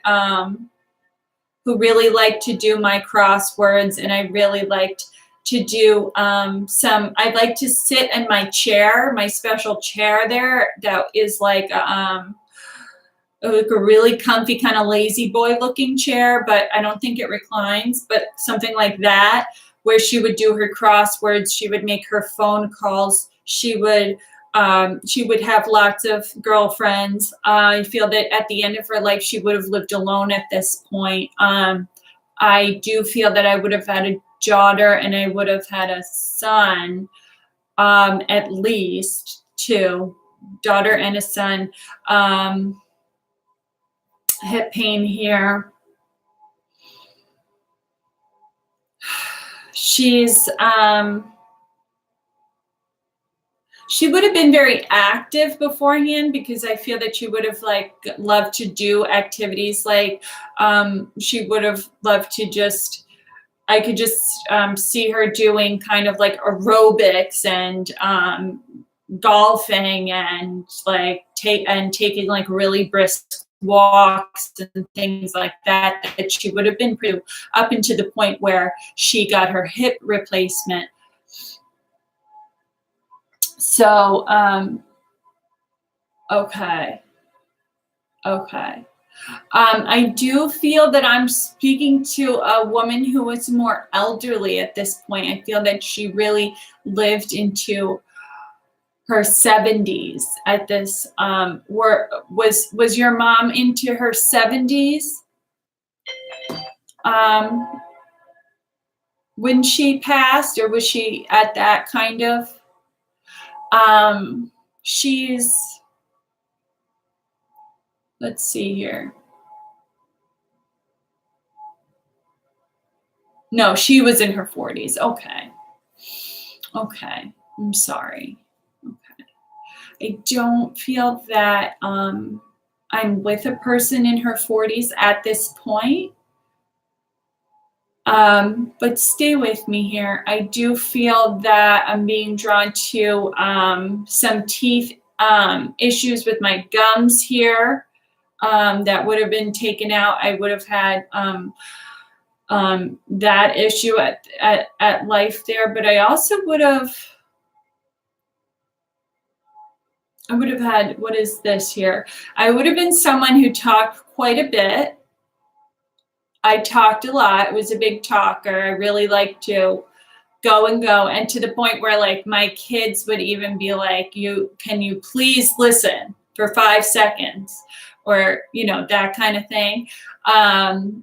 who really liked to do my crosswords, and I really liked to do I'd like to sit in my chair, my special chair there, that is like a really comfy kind of lazy boy looking chair, but I don't think it reclines, but something like that, where she would do her crosswords, she would make her phone calls, she would have lots of girlfriends. I feel that at the end of her life, she would have lived alone at this point. I do feel that I would have had a daughter, and I would have had a son, at least two, daughter and a son. Hip pain here. She would have been very active beforehand, because I feel that she would have loved to do activities like she would have loved to I could just see her doing kind of like aerobics and golfing, and taking like really brisk walks and things like that she would have been pretty up into the point where she got her hip replacement. So, okay. I do feel that I'm speaking to a woman who is more elderly at this point. I feel that she really lived into her 70s at this. Was your mom into her 70s? When she passed, or was she at that kind of? Let's see here. No, she was in her 40s. Okay. I'm sorry. Okay. I don't feel that I'm with a person in her 40s at this point. But stay with me here. I do feel that I'm being drawn to some teeth issues with my gums here that would have been taken out. I would have had that issue at life there, but I also would have had, what is this here? I would have been someone who talked quite a bit. I talked a lot. I was a big talker. I really liked to go, and to the point where like my kids would even be like, can you please listen for 5 seconds, or that kind of thing.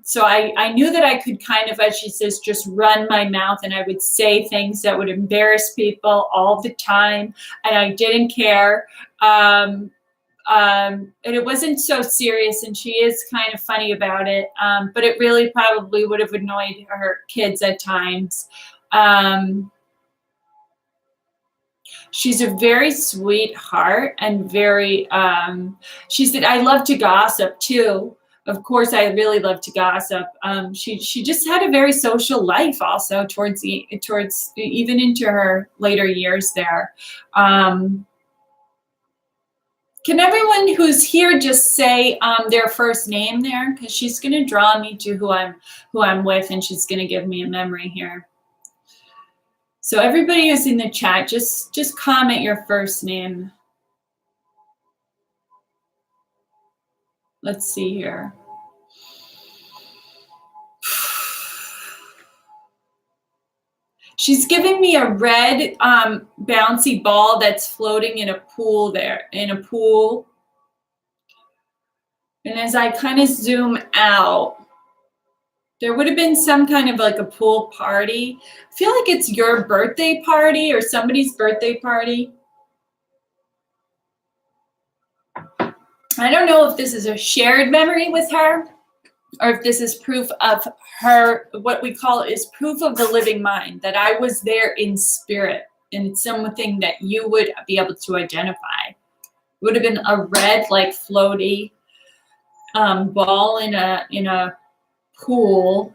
So I knew that I could kind of, as she says, just run my mouth, and I would say things that would embarrass people all the time, and I didn't care. And it wasn't so serious, and she is kind of funny about it, but it really probably would have annoyed her kids at times. She's a very sweetheart and very, she said, I love to gossip too. Of course, I really love to gossip. She just had a very social life also towards even into her later years there. Can everyone who's here just say their first name there? Because she's going to draw me to who I'm with, and she's going to give me a memory here. So everybody who's in the chat, just comment your first name. Let's see here. She's giving me a red bouncy ball that's floating in a pool there, in a pool. And as I kind of zoom out, there would have been some kind of like a pool party. I feel like it's your birthday party or somebody's birthday party. I don't know if this is a shared memory with her, or if this is proof of her, what we call is proof of the living mind, that I was there in spirit, and it's something that you would be able to identify. It would have been a red, like floaty ball in a pool.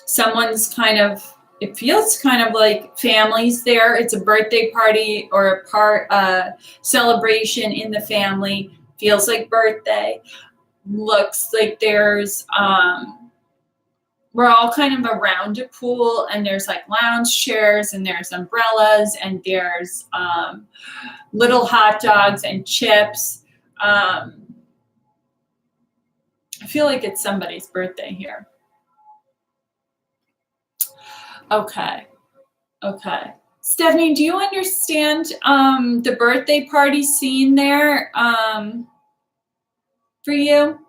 Someone's kind of, it feels kind of like families there. It's a birthday party or a celebration in the family. Feels like birthday. Looks like there's we're all kind of around a pool, and there's like lounge chairs, and there's umbrellas, and there's little hot dogs and chips. I feel like it's somebody's birthday here. Okay. Stephanie, do you understand the birthday party scene there for you?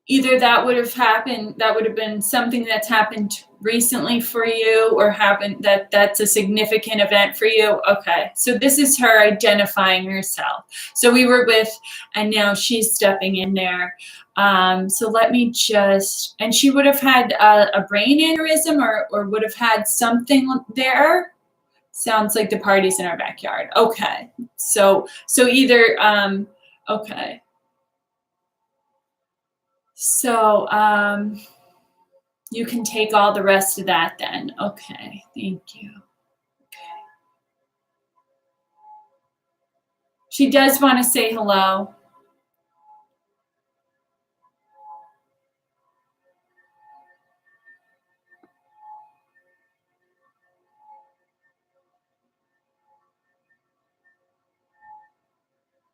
Either that would have happened, that would have been something that's happened recently for you, or happened that's a significant event for you. Okay, so this is her identifying herself. So we were with, and now she's stepping in there. So let me just, and she would have had a brain aneurysm, or would have had something there. Sounds like the party's in our backyard. Okay, so either, okay. So you can take all the rest of that then. Okay, thank you. Okay. She does want to say hello.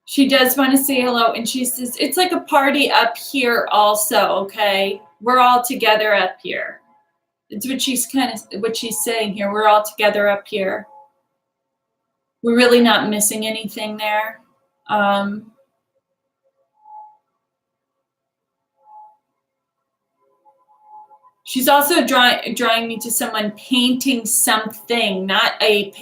She does want to say hello, and she says, it's like a party up here also, okay? We're all together up here. It's what she's saying here. We're all together up here. We're really not missing anything there. She's also drawing me to someone painting something, not a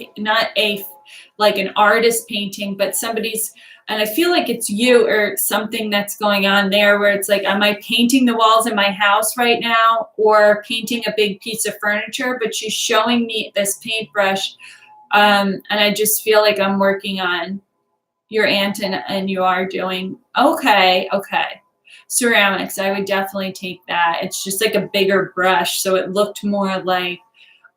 like an artist painting, but somebody's, and I feel like it's you or something that's going on there, where it's like, am I painting the walls in my house right now, or painting a big piece of furniture? But she's showing me this paintbrush, and I just feel like I'm working on your aunt, and you are doing, okay. ceramics, I would definitely take that. It's just like a bigger brush, so it looked more like,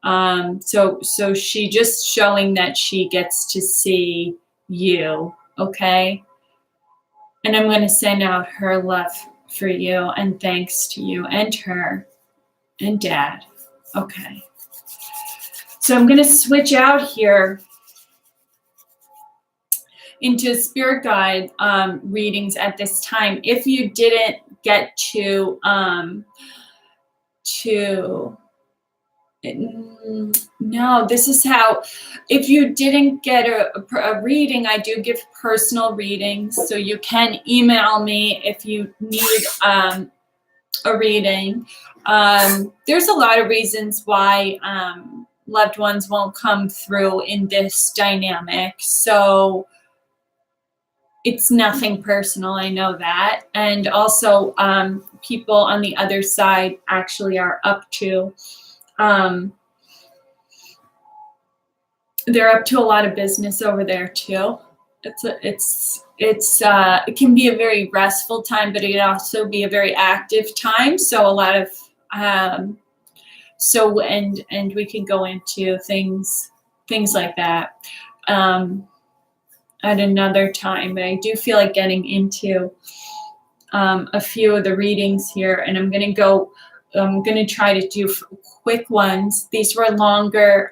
so she just showing that she gets to see you, okay? And I'm going to send out her love for you and thanks to you and her and Dad. Okay. So I'm going to switch out here into spirit guide readings at this time. If you didn't get to no, this is how, if you didn't get a reading, I do give personal readings, so you can email me if you need a reading. There's a lot of reasons why loved ones won't come through in this dynamic, so it's nothing personal, I know that. And also people on the other side actually are up to they're up to a lot of business over there too. It can be a very restful time, but it can also be a very active time. So a lot of and we can go into things like that at another time. But I do feel like getting into a few of the readings here, and I'm going to try to do quick ones. These were longer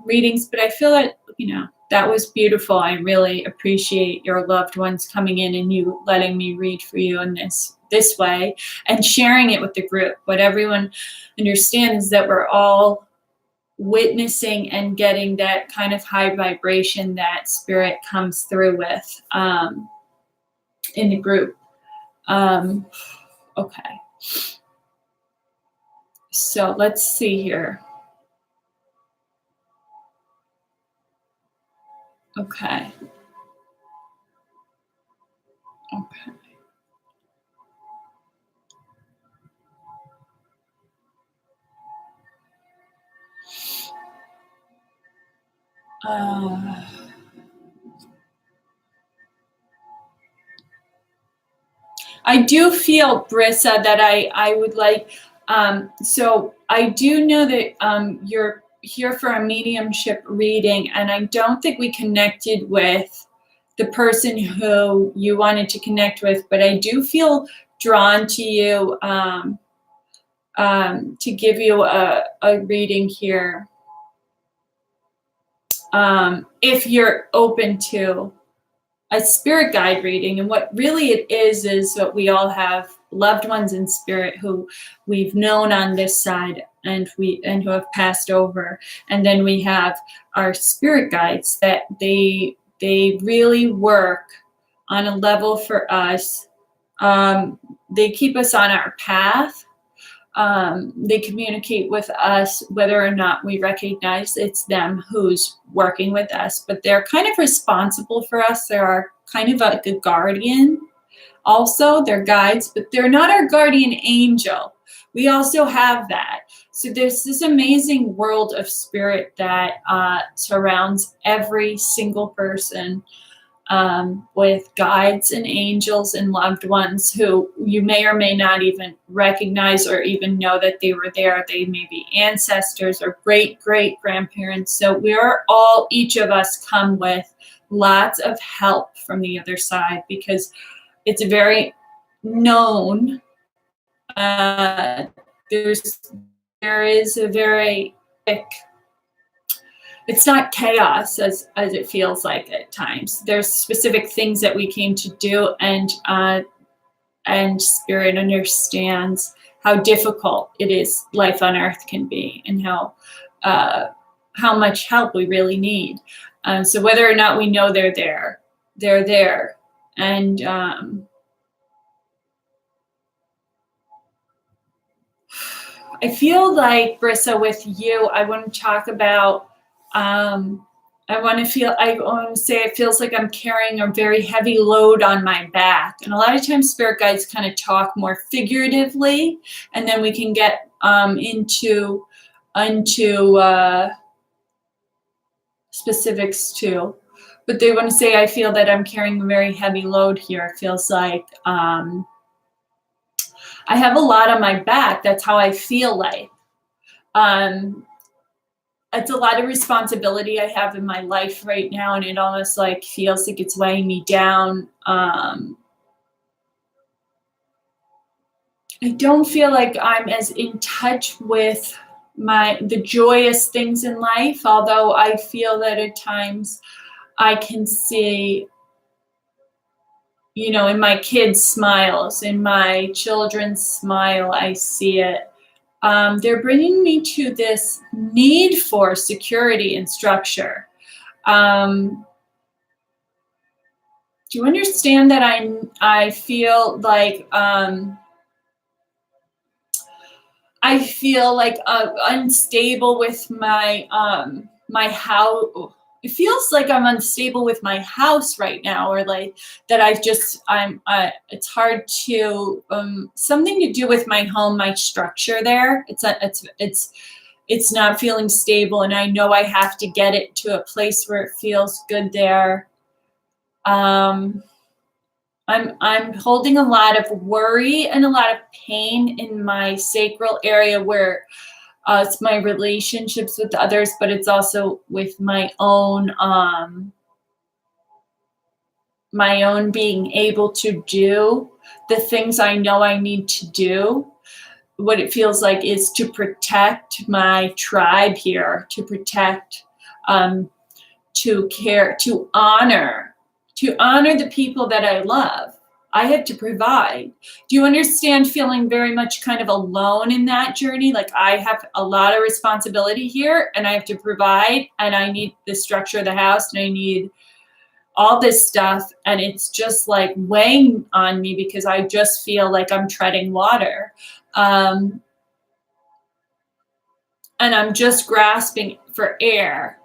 readings, but I feel that, that was beautiful. I really appreciate your loved ones coming in and you letting me read for you in this way and sharing it with the group. What everyone understands is that we're all witnessing and getting that kind of high vibration that spirit comes through with in the group. Okay. So let's see here. Okay. Okay. I do feel, Brissa, that I would like, so I do know that you're here for a mediumship reading, and I don't think we connected with the person who you wanted to connect with, but I do feel drawn to you to give you a reading here. If you're open to a spirit guide reading. And what really it is that we all have loved ones in spirit who we've known on this side and who have passed over. And then we have our spirit guides that they really work on a level for us. They keep us on our path. They communicate with us whether or not we recognize it's them who's working with us, but they're kind of responsible for us. They're kind of like a guardian. Also, they're guides, but they're not our guardian angel. We also have that. So there's this amazing world of spirit that surrounds every single person. With guides and angels and loved ones who you may or may not even recognize or even know that they were there. They may be ancestors or great-great-grandparents. So we are all, each of us come with lots of help from the other side because it's very known. There is a very thick, it's not chaos as it feels like at times. There's specific things that we came to do, and spirit understands how difficult it is life on earth can be, and how much help we really need. So whether or not we know they're there, they're there. And I feel like, Brissa, with you, I want to talk about I want to say it feels like I'm carrying a very heavy load on my back. And a lot of times spirit guides kind of talk more figuratively, and then we can get into specifics too. But they want to say, I feel that I'm carrying a very heavy load here. It feels like I have a lot on my back. That's how I feel like. It's a lot of responsibility I have in my life right now, and it almost like feels like it's weighing me down. I don't feel like I'm as in touch with the joyous things in life, although I feel that at times I can see, in my kids' smiles, in my children's smile, I see it. They're bringing me to this need for security and structure. Do you understand that I feel like unstable with my my house. It feels like I'm unstable with my house right now, or like that it's hard to something to do with my home, my structure there. It's not feeling stable, and I know I have to get it to a place where it feels good there. I'm holding a lot of worry and a lot of pain in my sacral area, where it's my relationships with others, but it's also with my own being able to do the things I know I need to do. What it feels like is to protect my tribe here, to protect, to care, to honor the people that I love. I have to provide. Do you understand feeling very much kind of alone in that journey? Like I have a lot of responsibility here, and I have to provide, and I need the structure of the house, and I need all this stuff, and it's just like weighing on me because I just feel like I'm treading water. And I'm just grasping for air.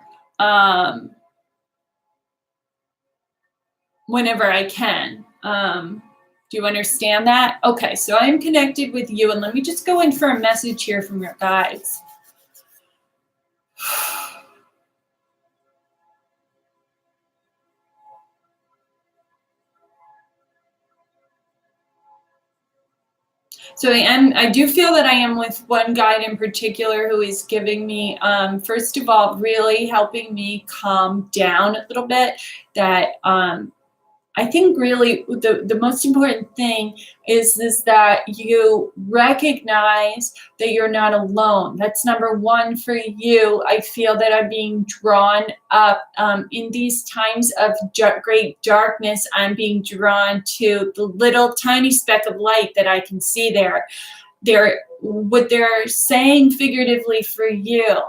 Whenever I can. Do you understand that? Okay, so I'm connected with you, and let me just go in for a message here from your guides. So I do feel that I am with one guide in particular who is giving me, first of all, really helping me calm down a little bit. That I think really the most important thing is that you recognize that you're not alone. That's number one for you. I feel that I'm being drawn up in these times of great darkness. I'm being drawn to the little tiny speck of light that I can see there. What they're saying figuratively for you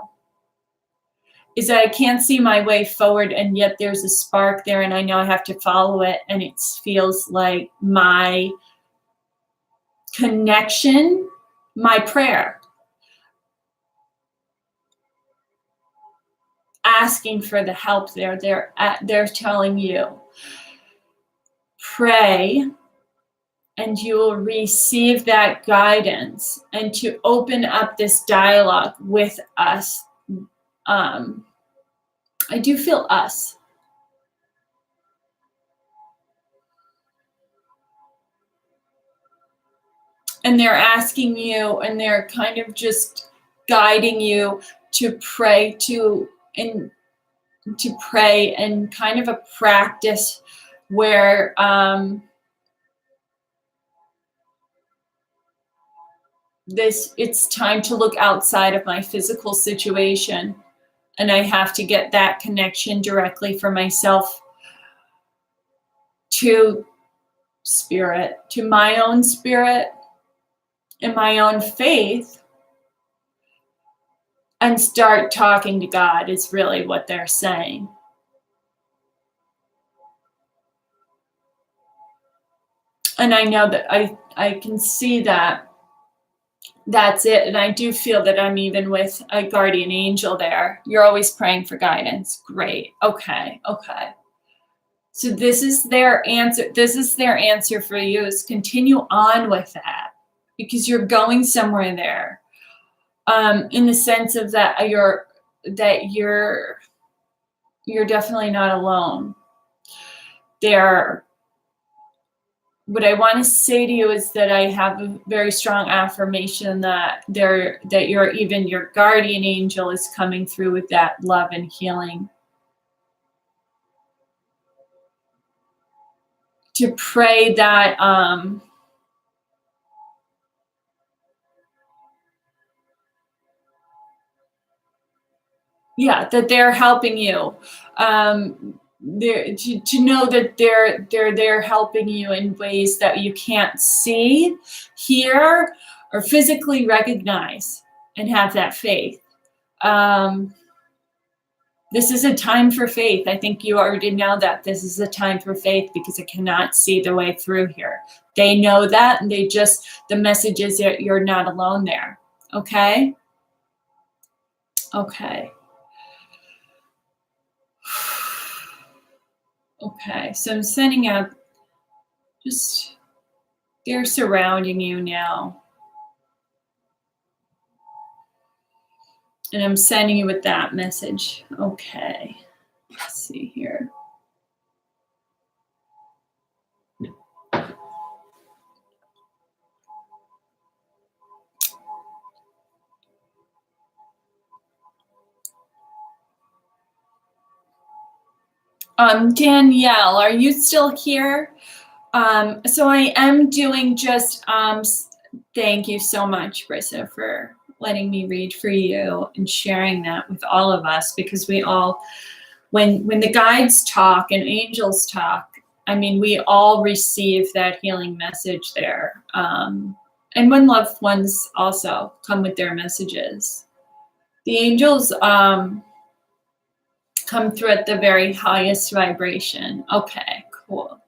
is that I can't see my way forward, and yet there's a spark there, and I know I have to follow it, and it feels like my connection, my prayer, asking for the help there. They're telling you, pray, and you will receive that guidance, and to open up this dialogue with us. I do feel us. And they're asking you, and they're kind of just guiding you to pray and kind of a practice where it's time to look outside of my physical situation, and I have to get that connection directly for myself to spirit, to my own spirit and my own faith, and start talking to God is really what they're saying. And I know that I can see that that's it. And I do feel that I'm even with a guardian angel there. You're always praying for guidance. Great. Okay. So this is their answer. This is their answer for you, is continue on with that, because you're going somewhere there. In the sense of that you're definitely not alone. They're what I want to say to you is that I have a very strong affirmation that your guardian angel is coming through with that love and healing. To pray that that they're helping you. To know that they're helping you in ways that you can't see, hear, or physically recognize, and have that faith. This is a time for faith. I think you already know that this is a time for faith because I cannot see the way through here. They know that, and the message is that you're not alone there. Okay? Okay. Okay, so I'm sending out, they're surrounding you now. And I'm sending you with that message. Okay, let's see here. Danielle, are you still here? So I am doing thank you so much, Brissa, for letting me read for you and sharing that with all of us, because we all, when the guides talk and angels talk, I mean, we all receive that healing message there. And when loved ones also come with their messages. The angels come through at the very highest vibration. Okay, cool.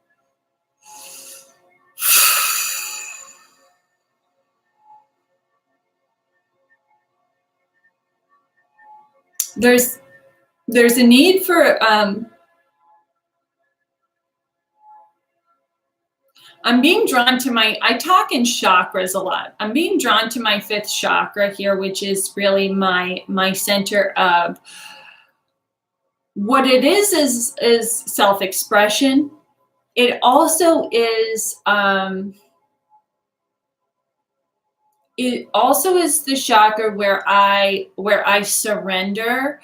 There's a need for I'm being drawn to I talk in chakras a lot. I'm being drawn to my 5th chakra here, which is really my center of what it is self-expression. It also is the chakra where I surrender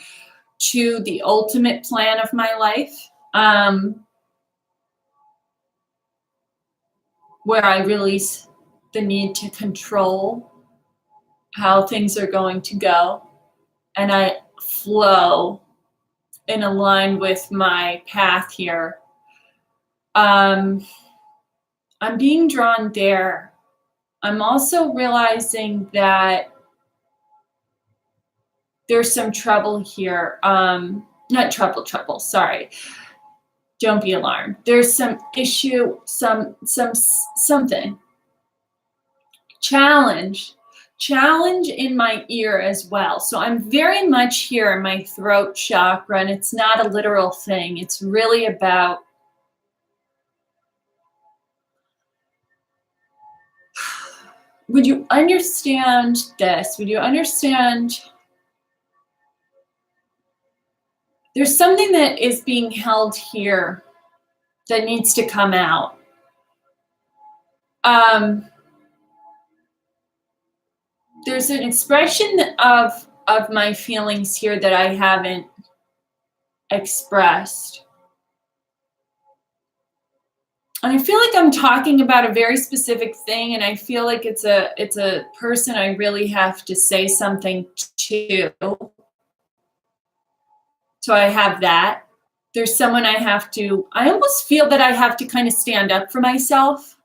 to the ultimate plan of my life. Where I release the need to control how things are going to go, and I flow and align with my path here. I'm being drawn there. I'm also realizing that there's some trouble here. Not trouble, sorry. Don't be alarmed. There's some issue, something. Challenge in my ear as well. So I'm very much here in my throat chakra, and it's not a literal thing. It's really about would you understand this? Would you understand? There's something that is being held here that needs to come out. There's an expression of my feelings here that I haven't expressed. And I feel like I'm talking about a very specific thing, and I feel like it's a person I really have to say something to. So I have that. There's someone I almost feel that I have to kind of stand up for myself.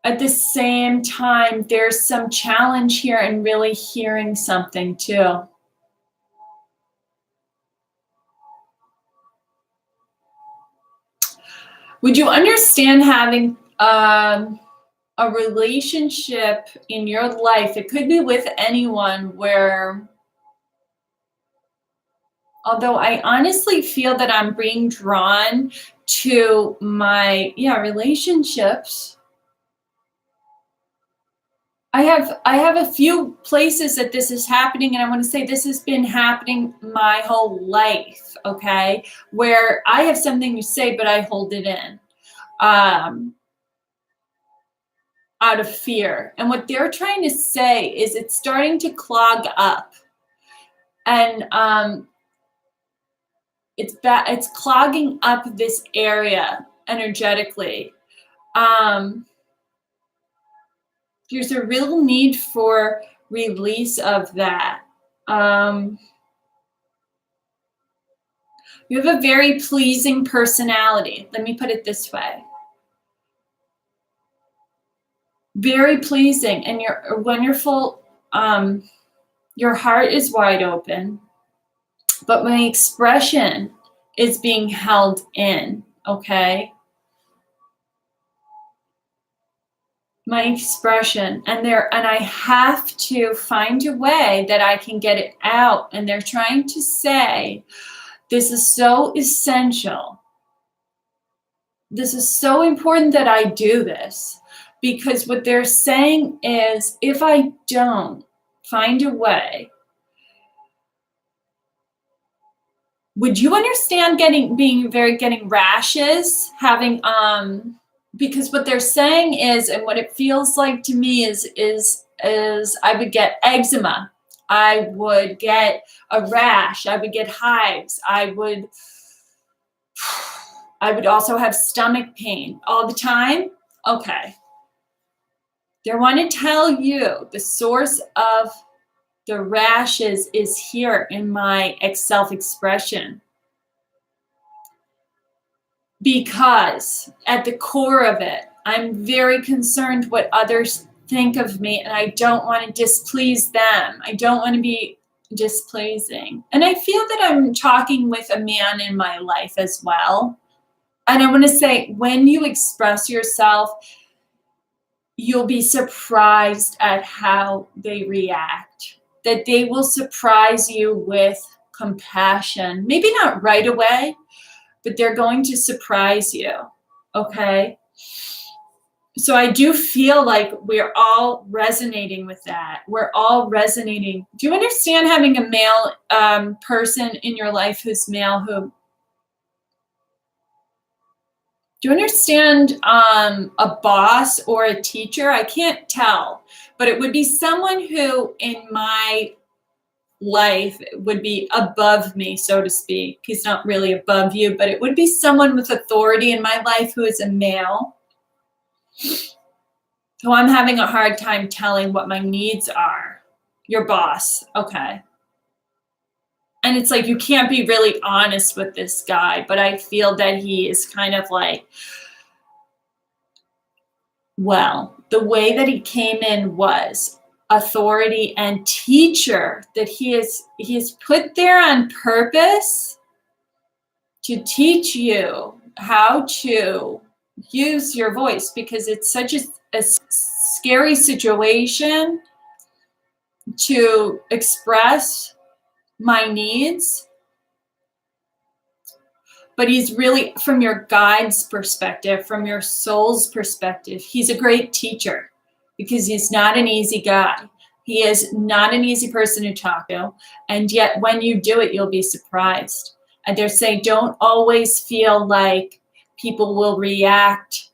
At the same time, there's some challenge here in really hearing something too. Would you understand having a relationship in your life? It could be with anyone where, although I honestly feel that I'm being drawn to my relationships. I have a few places that this is happening, and I want to say this has been happening my whole life, okay? Where I have something to say, but I hold it in. out of fear. And what they're trying to say is it's starting to clog up. And it's clogging up this area energetically. There's a real need for release of that. You have a very pleasing personality. Let me put it this way. Very pleasing, and you're wonderful. Your heart is wide open, but my expression is being held in, okay? My expression, and I have to find a way that I can get it out. And they're trying to say, this is so essential. This is so important that I do this, because what they're saying is, if I don't find a way, would you understand getting rashes, having because what they're saying is, and what it feels like to me is I would get eczema, I would get a rash, I would get hives, I would also have stomach pain all the time. Okay. They want to tell you the source of the rashes is here in my self-expression. Because at the core of it, I'm very concerned what others think of me, and I don't want to displease them. I don't want to be displeasing. And I feel that I'm talking with a man in my life as well. And I want to say, when you express yourself, you'll be surprised at how they react. That they will surprise you with compassion. Maybe not right away, but they're going to surprise you, okay? So I do feel like we're all resonating with that. We're all resonating. Do you understand having a male person in your life who's male who... Do you understand a boss or a teacher? I can't tell, but it would be someone who in my life would be above me, so to speak. He's not really above you, but it would be someone with authority in my life who is a male, who I'm having a hard time telling what my needs are. Your boss, okay. And it's like, you can't be really honest with this guy, but I feel that he is kind of like, well, the way that he came in was authority and teacher, that he is put there on purpose to teach you how to use your voice, because it's such a scary situation to express my needs. But he's really, from your guide's perspective, from your soul's perspective, he's a great teacher, because he's not an easy guy. He is not an easy person to talk to. And yet when you do it, you'll be surprised. And they're saying, don't always feel like people will react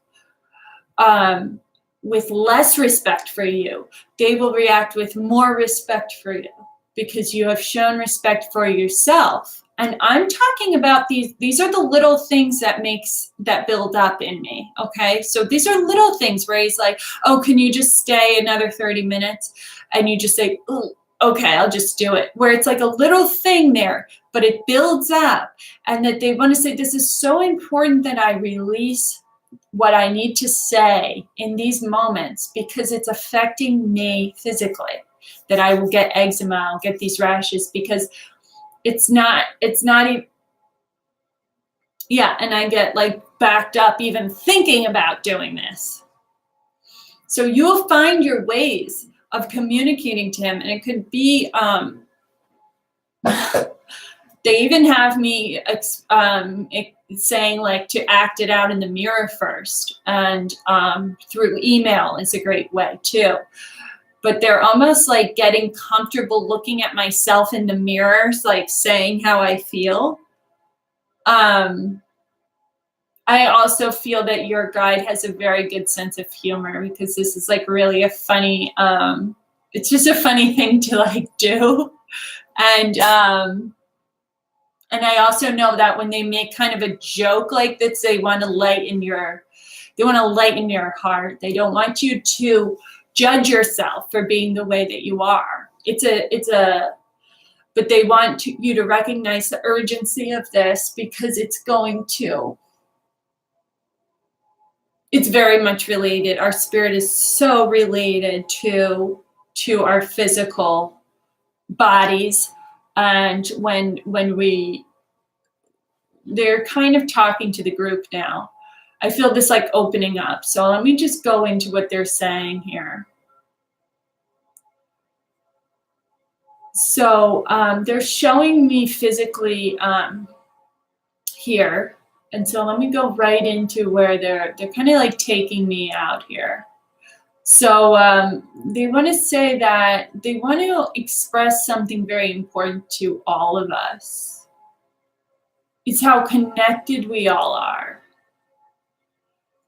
with less respect for you. They will react with more respect for you, because you have shown respect for yourself. And I'm talking about these are the little things that build up in me, okay? So these are little things where he's like, oh, can you just stay another 30 minutes? And you just say, oh, okay, I'll just do it. Where it's like a little thing there, but it builds up. And that they want to say, this is so important that I release what I need to say in these moments, because it's affecting me physically. That I will get eczema, I'll get these rashes, because it's not even, yeah, and I get like backed up even thinking about doing this. So you'll find your ways of communicating to him, and it could be, they even have me saying like to act it out in the mirror first, and through email is a great way too. But they're almost like getting comfortable looking at myself in the mirrors, like saying how I feel. I also feel that your guide has a very good sense of humor, because this is like really a funny, it's just a funny thing to like do. And I also know that when they make kind of a joke like this, they want to lighten your heart. They don't want you to judge yourself for being the way that you are. But they want you to recognize the urgency of this, because it's very much related. Our spirit is so related to our physical bodies. And when they're kind of talking to the group now, I feel this like opening up. So let me just go into what they're saying here. So they're showing me physically here. And so let me go right into where they're kind of like taking me out here. So they want to say that they want to express something very important to all of us. It's how connected we all are.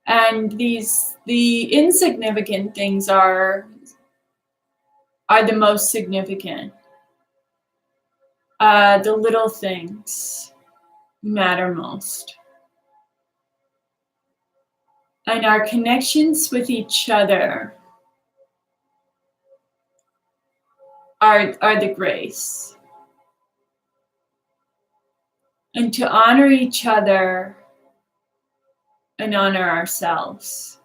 And the insignificant things are the most significant. The little things matter most. And our connections with each other are the grace. And to honor each other and honor ourselves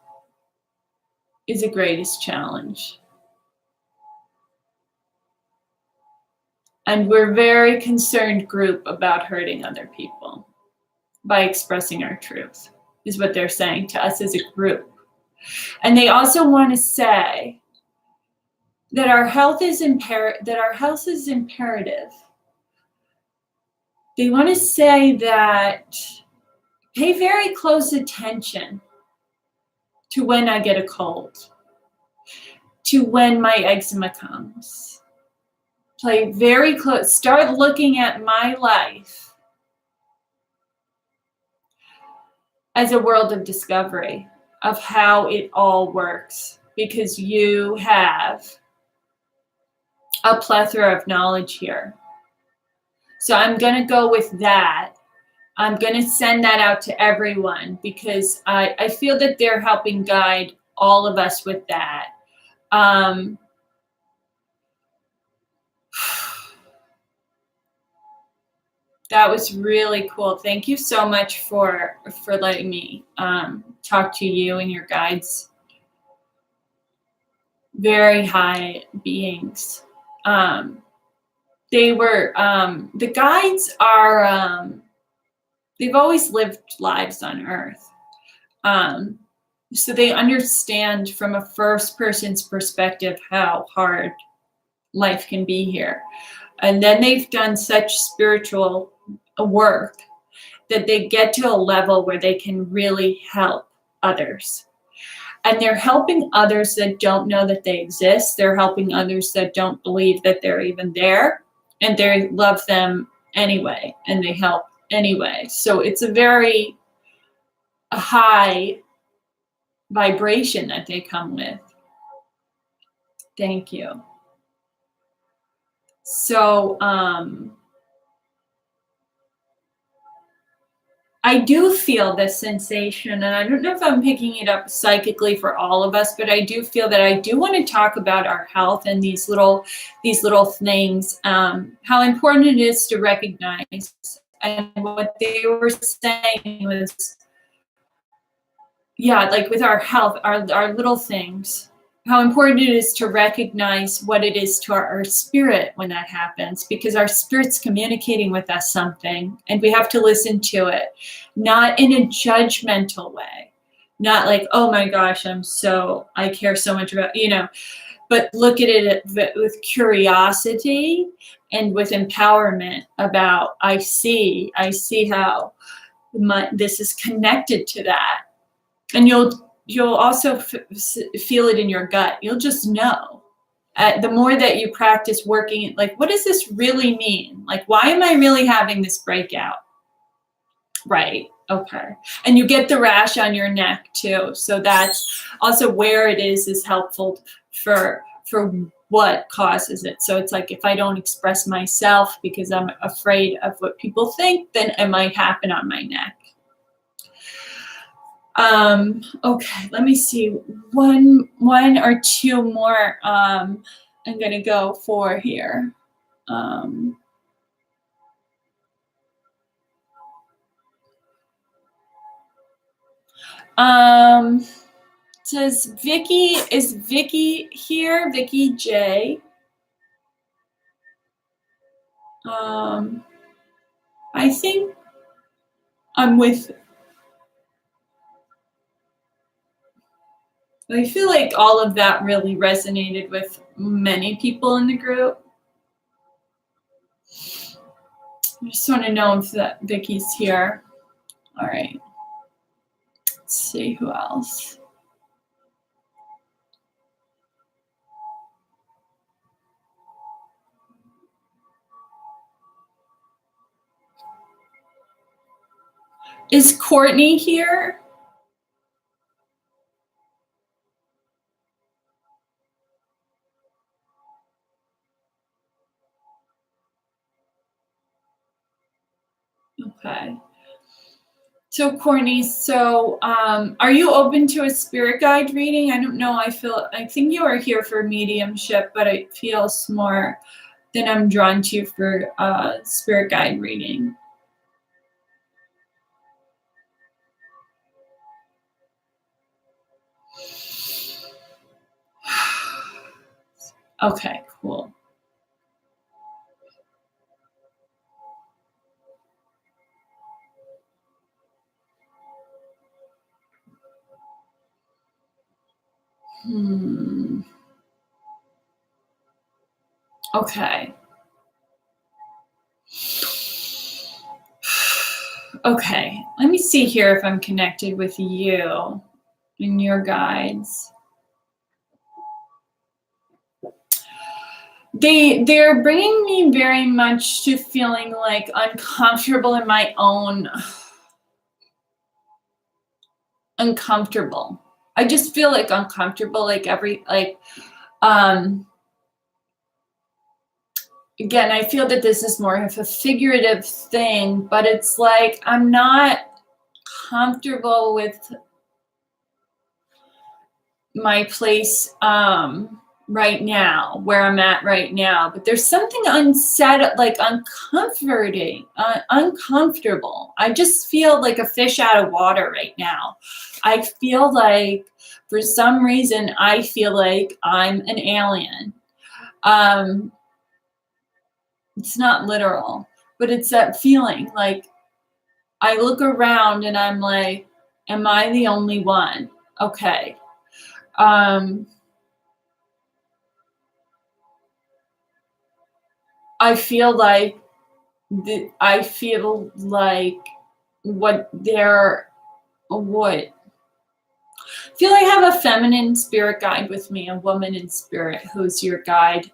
is the greatest challenge. And we're a very concerned group about hurting other people by expressing our truth, is what they're saying to us as a group. And they also want to say that our health is imperative. They want to say that pay very close attention to when I get a cold, to when my eczema comes. Play very close. Start looking at my life as a world of discovery of how it all works, because you have a plethora of knowledge here. So I'm going to go with that. I'm going to send that out to everyone, because I feel that they're helping guide all of us with that. That was really cool. Thank you so much for letting me talk to you and your guides. Very high beings. The guides are, they've always lived lives on Earth. So they understand from a first person's perspective how hard life can be here. And then they've done such spiritual work that they get to a level where they can really help others. And they're helping others that don't know that they exist. They're helping others that don't believe that they're even there. And they love them anyway, and they help anyway. So it's a very high vibration that they come with. Thank you. So I do feel this sensation, and I don't know if I'm picking it up psychically for all of us, but I do feel that I do want to talk about our health and these little things, how important it is to recognize. And what they were saying was, yeah, like with our health, our little things, how important it is to recognize what it is to our spirit when that happens, because our spirit's communicating with us something, and we have to listen to it, not in a judgmental way, not like, oh my gosh, I care so much about, but look at it with curiosity and with empowerment about, I see how this is connected to that. And you'll also feel it in your gut. You'll just know. The more that you practice working, like, what does this really mean? Like, why am I really having this breakout? Right. Okay. And you get the rash on your neck too. So that's also where it is helpful for what causes it. So it's like if I don't express myself because I'm afraid of what people think, then it might happen on my neck. Okay, let me see. One or two more I'm gonna go for here. Says Vicky, is Vicky here? Vicky J. I think I'm with, I feel like all of that really resonated with many people in the group. I just want to know if that Vicky's here. All right. Let's see who else. Is Courtney here? Okay. So Courtney, so are you open to a spirit guide reading? I don't know. I think you are here for mediumship, but it feels more than I'm drawn to for spirit guide reading. Okay, cool. Okay. Okay, let me see here if I'm connected with you and your guides. They're bringing me very much to feeling like uncomfortable in my own, uncomfortable. I just feel like uncomfortable, like again, I feel that this is more of a figurative thing, but it's like I'm not comfortable with my place right now, where I'm at right now. But there's something unsettled, like uncomfortable. I just feel like a fish out of water right now. I feel like, for some reason, I feel like I'm an alien. It's not literal, but it's that feeling like I look around and I'm like, am I the only one? Okay. I feel like I feel like I have a feminine spirit guide with me, a woman in spirit who's your guide.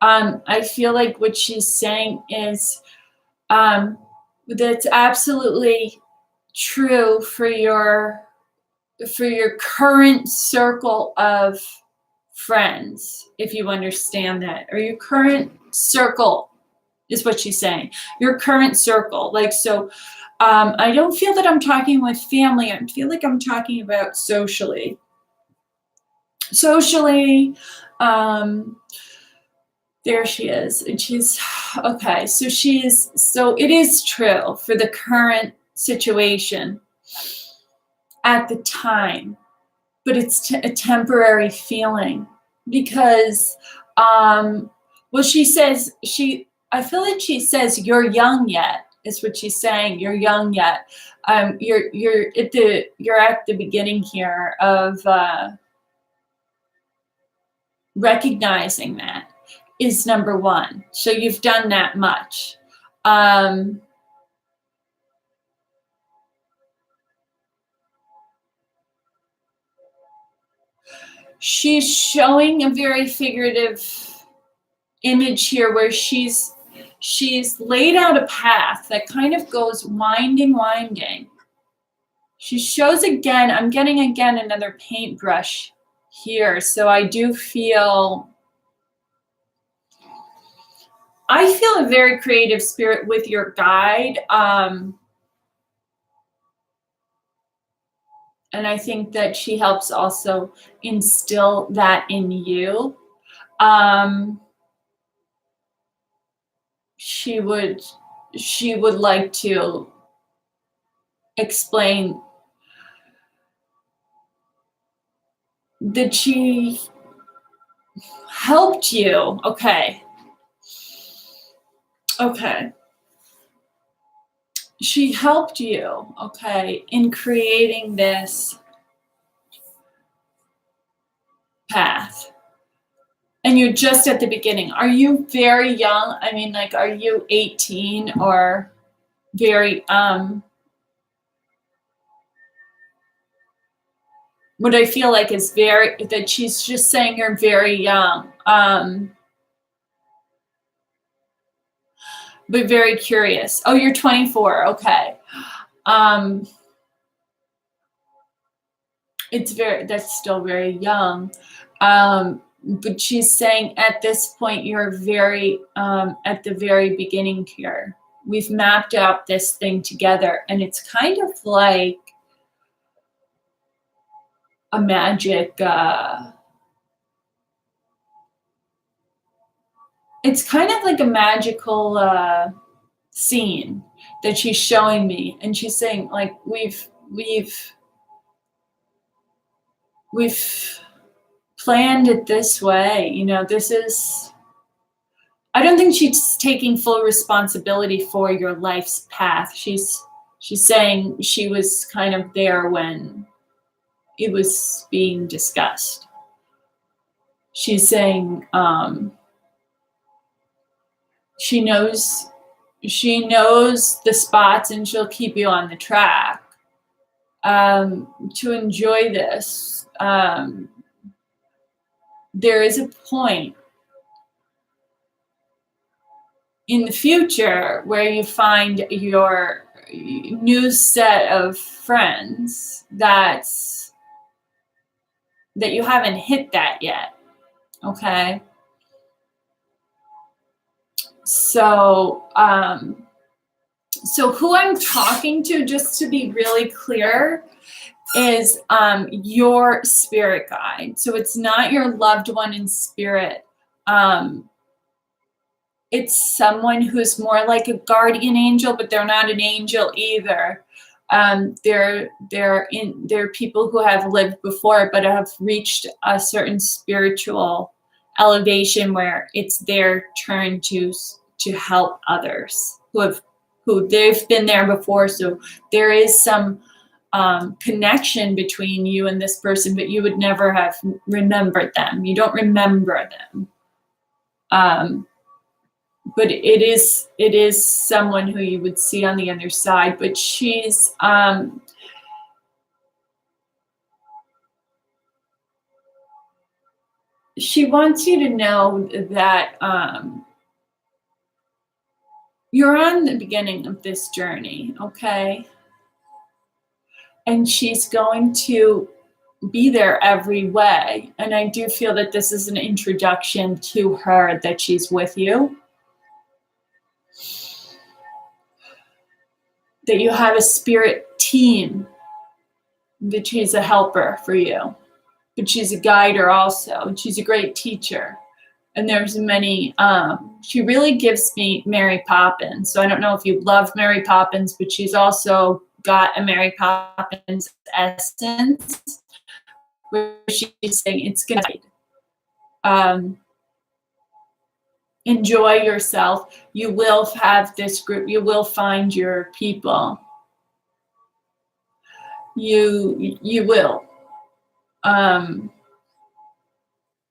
I feel like what she's saying is that's absolutely true for your current circle of friends, if you understand that, or your current circle is what she's saying. Your current circle, like, so I don't feel that I'm talking with family. I feel like I'm talking about socially. There she is, and she's okay. So it is true for the current situation at the time, but it's a temporary feeling because, well, she says I feel like she says you're young yet. Is what she's saying. You're young yet. You're at the beginning here of recognizing that is number one. So you've done that much. She's showing a very figurative image here where she's she's laid out a path that kind of goes winding. She shows again, I'm getting again another paintbrush here. So I do feel, a very creative spirit with your guide. And I think that she helps also instill that in you. She would like to explain that she helped you. Okay. She helped you, in creating this path. And you're just at the beginning. Are you very young? I mean, like, are you 18 or very, what I feel like is that she's just saying you're very young, but very curious. Oh, you're 24, okay. That's still very young. But she's saying at this point, you're very, at the very beginning here. We've mapped out this thing together, and it's kind of like a magic, it's kind of like a magical scene that she's showing me. And she's saying, like, we've planned it this way. You know, this is, I don't think she's taking full responsibility for your life's path. She's saying she was kind of there when it was being discussed. She's saying she knows the spots, and she'll keep you on the track to enjoy this. There is a point in the future where you find your new set of friends that you haven't hit that yet. Okay. So who I'm talking to, just to be really clear, is your spirit guide. So it's not your loved one in spirit. It's someone who's more like a guardian angel, but they're not an angel either. They're people who have lived before, but have reached a certain spiritual elevation where it's their turn to help others who they've been there before. So there is some connection between you and this person, but you would never have remembered them. You don't remember them. But it is someone who you would see on the other side. But she's she wants you to know that you're on the beginning of this journey, okay? And she's going to be there every way. And I do feel that this is an introduction to her, that she's with you. That you have a spirit team, that she's a helper for you. But she's a guider also, and she's a great teacher. And there's many, she really gives me Mary Poppins. So I don't know if you love Mary Poppins, but she's also got a Mary Poppins essence, where she's saying it's going to enjoy yourself. You will have this group. You will find your people. You will.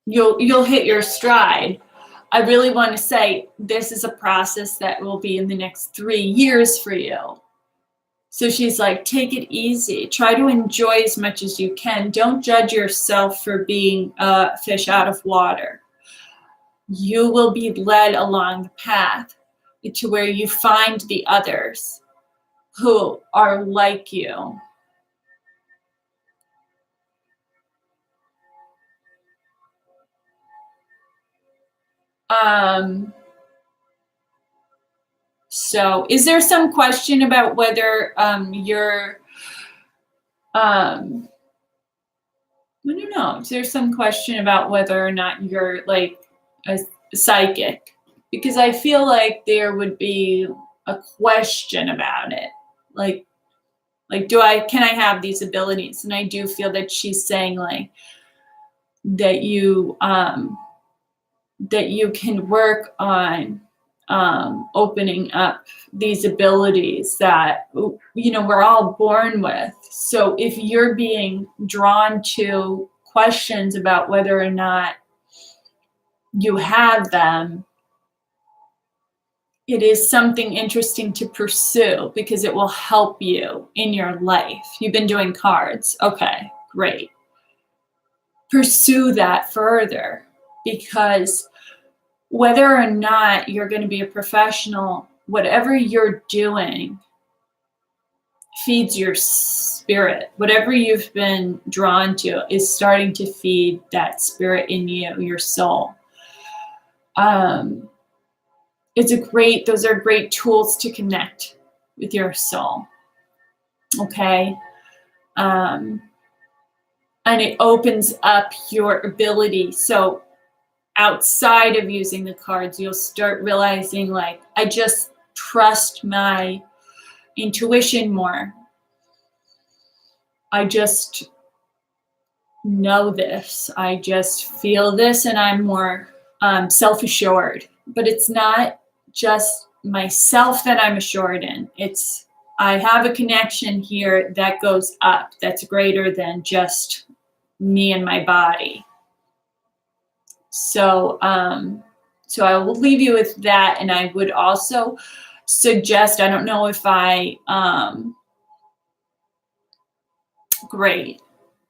You'll hit your stride. I really want to say this is a process that will be in the next 3 years for you. So she's like, take it easy. Try to enjoy as much as you can. Don't judge yourself for being a fish out of water. You will be led along the path. to where you find the others who are like you. So is there some question about whether you're, I don't know, is there some question about whether or not you're like a psychic? Because I feel like there would be a question about it. Like can I have these abilities? And I do feel that she's saying like that you can work on opening up these abilities that, you know, we're all born with. So if you're being drawn to questions about whether or not you have them, it is something interesting to pursue because it will help you in your life. You've been doing cards. Okay, great. Pursue that further, because whether or not you're going to be a professional, whatever you're doing feeds your spirit. Whatever you've been drawn to is starting to feed that spirit in you, your soul. Those are great tools to connect with your soul. Okay. And it opens up your ability. So outside of using the cards, you'll start realizing like, I just trust my intuition more. I just know this. I just feel this, and I'm more self-assured. But it's not just myself that I'm assured in. It's I have a connection here that goes up, that's greater than just me and my body. So so I will leave you with that. And I would also suggest, I don't know if great.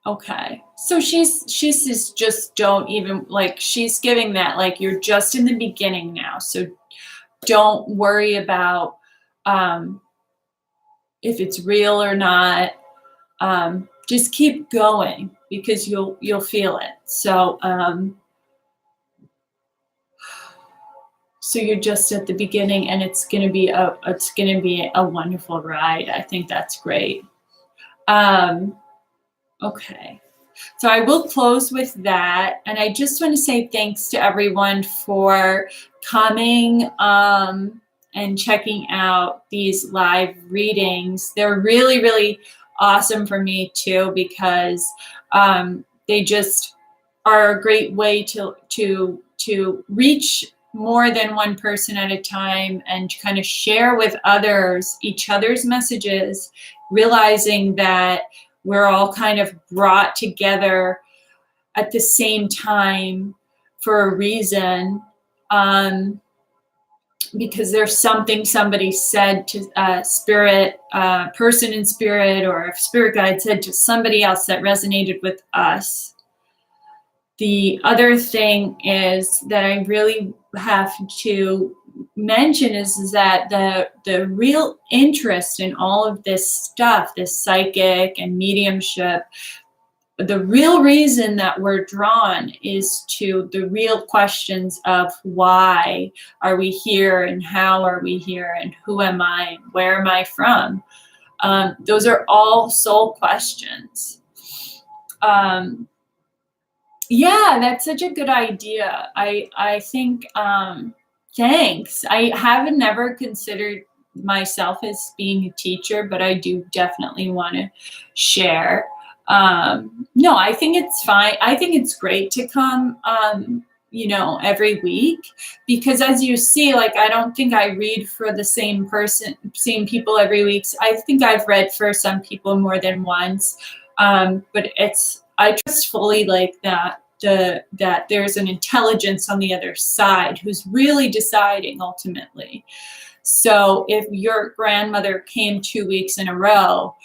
Okay. So she says just don't even, like, she's giving that, like, you're just in the beginning now. So don't worry about if it's real or not. Just keep going because you'll feel it. So so you're just at the beginning, and it's gonna be a wonderful ride. I think that's great. Okay. So I will close with that. And I just want to say thanks to everyone for coming and checking out these live readings. They're really, really awesome for me too, because they just are a great way to reach more than one person at a time and kind of share with others each other's messages, realizing that we're all kind of brought together at the same time for a reason, because there's something somebody said to a spirit, person in spirit, or a spirit guide said to somebody else that resonated with us. The other thing is that I really have to mention is that the real interest in all of this stuff, this psychic and mediumship, the real reason that we're drawn is to the real questions of why are we here, and how are we here, and who am I, and where am I from? Those are all soul questions. Yeah, that's such a good idea. I think, thanks. I haven't never considered myself as being a teacher, but I do definitely want to share. No, I think it's fine. I think it's great to come, every week, because as you see, like, I don't think I read for the same people every week. I think I've read for some people more than once. But I trust fully like that there's an intelligence on the other side who's really deciding ultimately. So if your grandmother came 2 weeks in a row,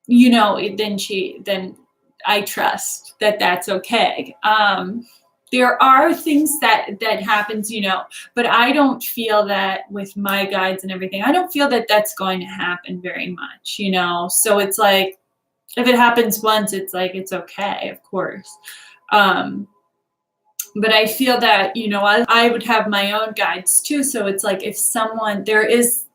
then I trust that that's okay. there are things that happens, but I don't feel that with my guides and everything. I don't feel that that's going to happen very much, So it's like, if it happens once, it's like, it's okay, of course. But I feel that, I would have my own guides too. So it's like, if there is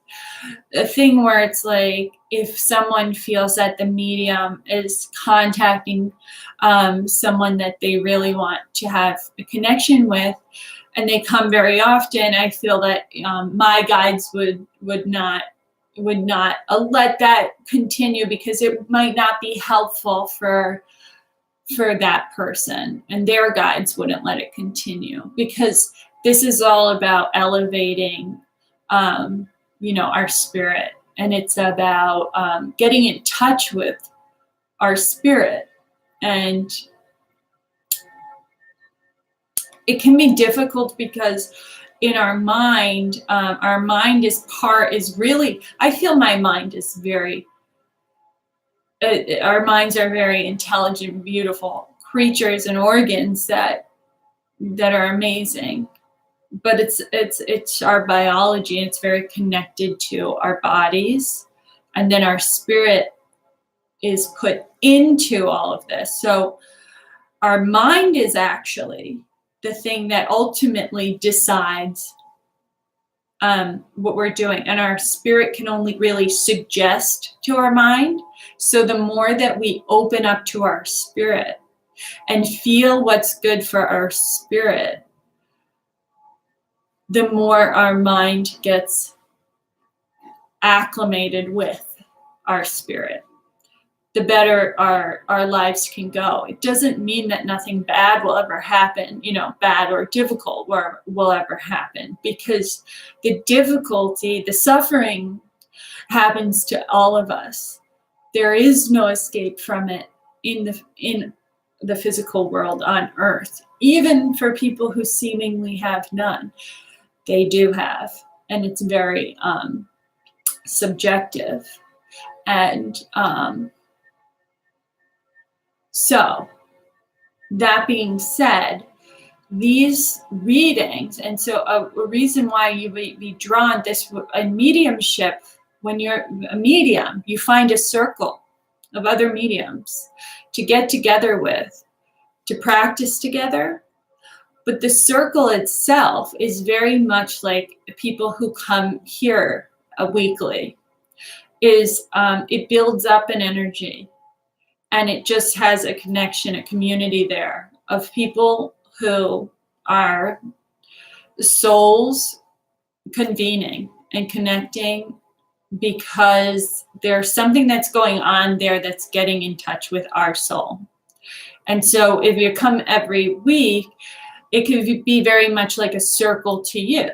a thing where it's like, if someone feels that the medium is contacting someone that they really want to have a connection with, and they come very often, I feel that my guides would not let that continue, because it might not be helpful for that person, and their guides wouldn't let it continue, because this is all about elevating our spirit, and it's about getting in touch with our spirit. And it can be difficult, because in our mind is really, I feel my mind is very, our minds are very intelligent, beautiful creatures and organs that are amazing. But it's our biology, and it's very connected to our bodies, and then our spirit is put into all of this. So our mind is actually the thing that ultimately decides what we're doing, and our spirit can only really suggest to our mind. So the more that we open up to our spirit and feel what's good for our spirit, the more our mind gets acclimated with our spirit, the better our lives can go. It doesn't mean that nothing bad will ever happen, bad or difficult will ever happen, because the difficulty, the suffering happens to all of us. There is no escape from it in the physical world on earth, even for people who seemingly have none. They do have, and it's very subjective. And so that being said, these readings, and so a reason why you may be drawn a mediumship, when you're a medium, you find a circle of other mediums to get together with, to practice together. But the circle itself is very much like people who come here weekly. It builds up an energy, and it just has a connection, a community there of people who are souls convening and connecting, because there's something that's going on there that's getting in touch with our soul. And so if you come every week, it could be very much like a circle to you,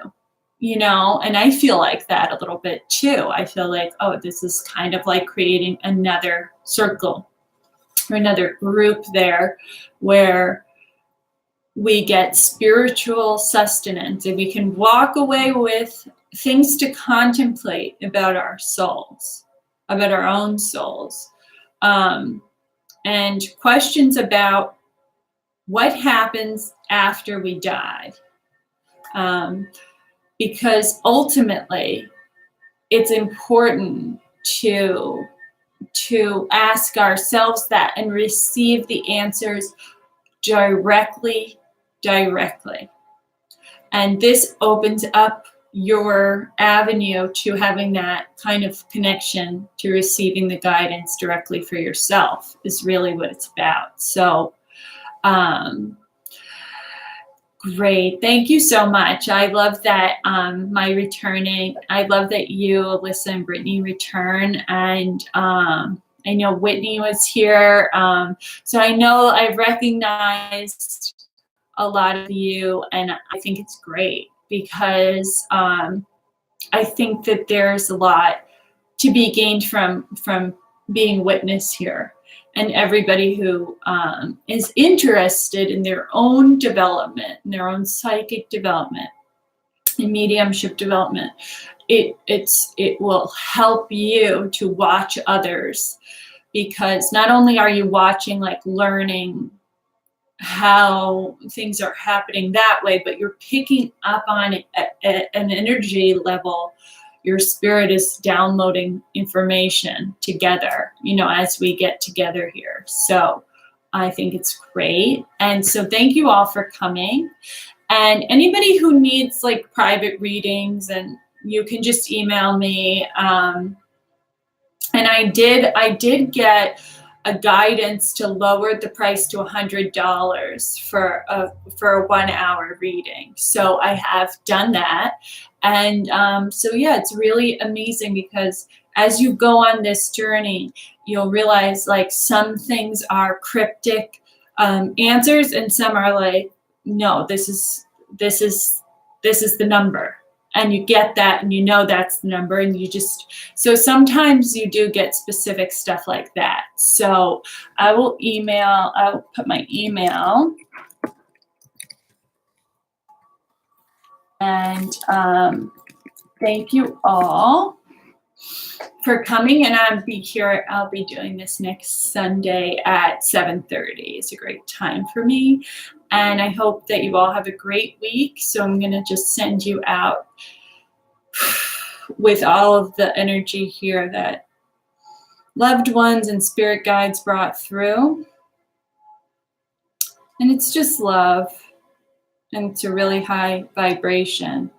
and I feel like that a little bit too. I feel like, oh, this is kind of like creating another circle or another group there, where we get spiritual sustenance, and we can walk away with things to contemplate about our souls, about our own souls, and questions about what happens after we die. Because ultimately, it's important to ask ourselves that and receive the answers directly. And this opens up your avenue to having that kind of connection to receiving the guidance directly for yourself, is really what it's about. So, great. Thank you so much. I love that I love that you, Alyssa, and Brittany return. And I know Whitney was here. So I know I've recognized a lot of you, and I think it's great, because I think that there's a lot to be gained from being witness here. And everybody who is interested in their own development, in their own psychic development, in mediumship development, it will help you to watch others, because not only are you watching, like learning how things are happening that way, but you're picking up on it at an energy level. Your spirit is downloading information together, as we get together here. So I think it's great. And so thank you all for coming. And anybody who needs like private readings, and you can just email me. And I did get a guidance to lower the price to $100 for a 1 hour reading. So I have done that. And so yeah, it's really amazing, because as you go on this journey, you'll realize like some things are cryptic answers, and some are like, no, this is the number. And you get that, and that's the number, and so sometimes you do get specific stuff like that. So I'll put my email. And thank you all for coming, and I'll be doing this next Sunday at 7:30. It's a great time for me. And I hope that you all have a great week. So I'm going to just send you out with all of the energy here that loved ones and spirit guides brought through. And it's just love. And it's a really high vibration.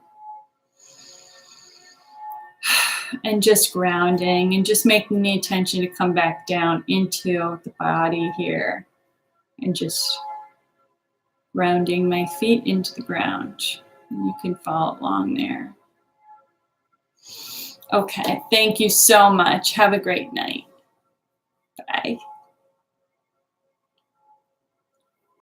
And just grounding, and just making the intention to come back down into the body here. And just rounding my feet into the ground. And you can follow along there. Okay, thank you so much. Have a great night. Bye.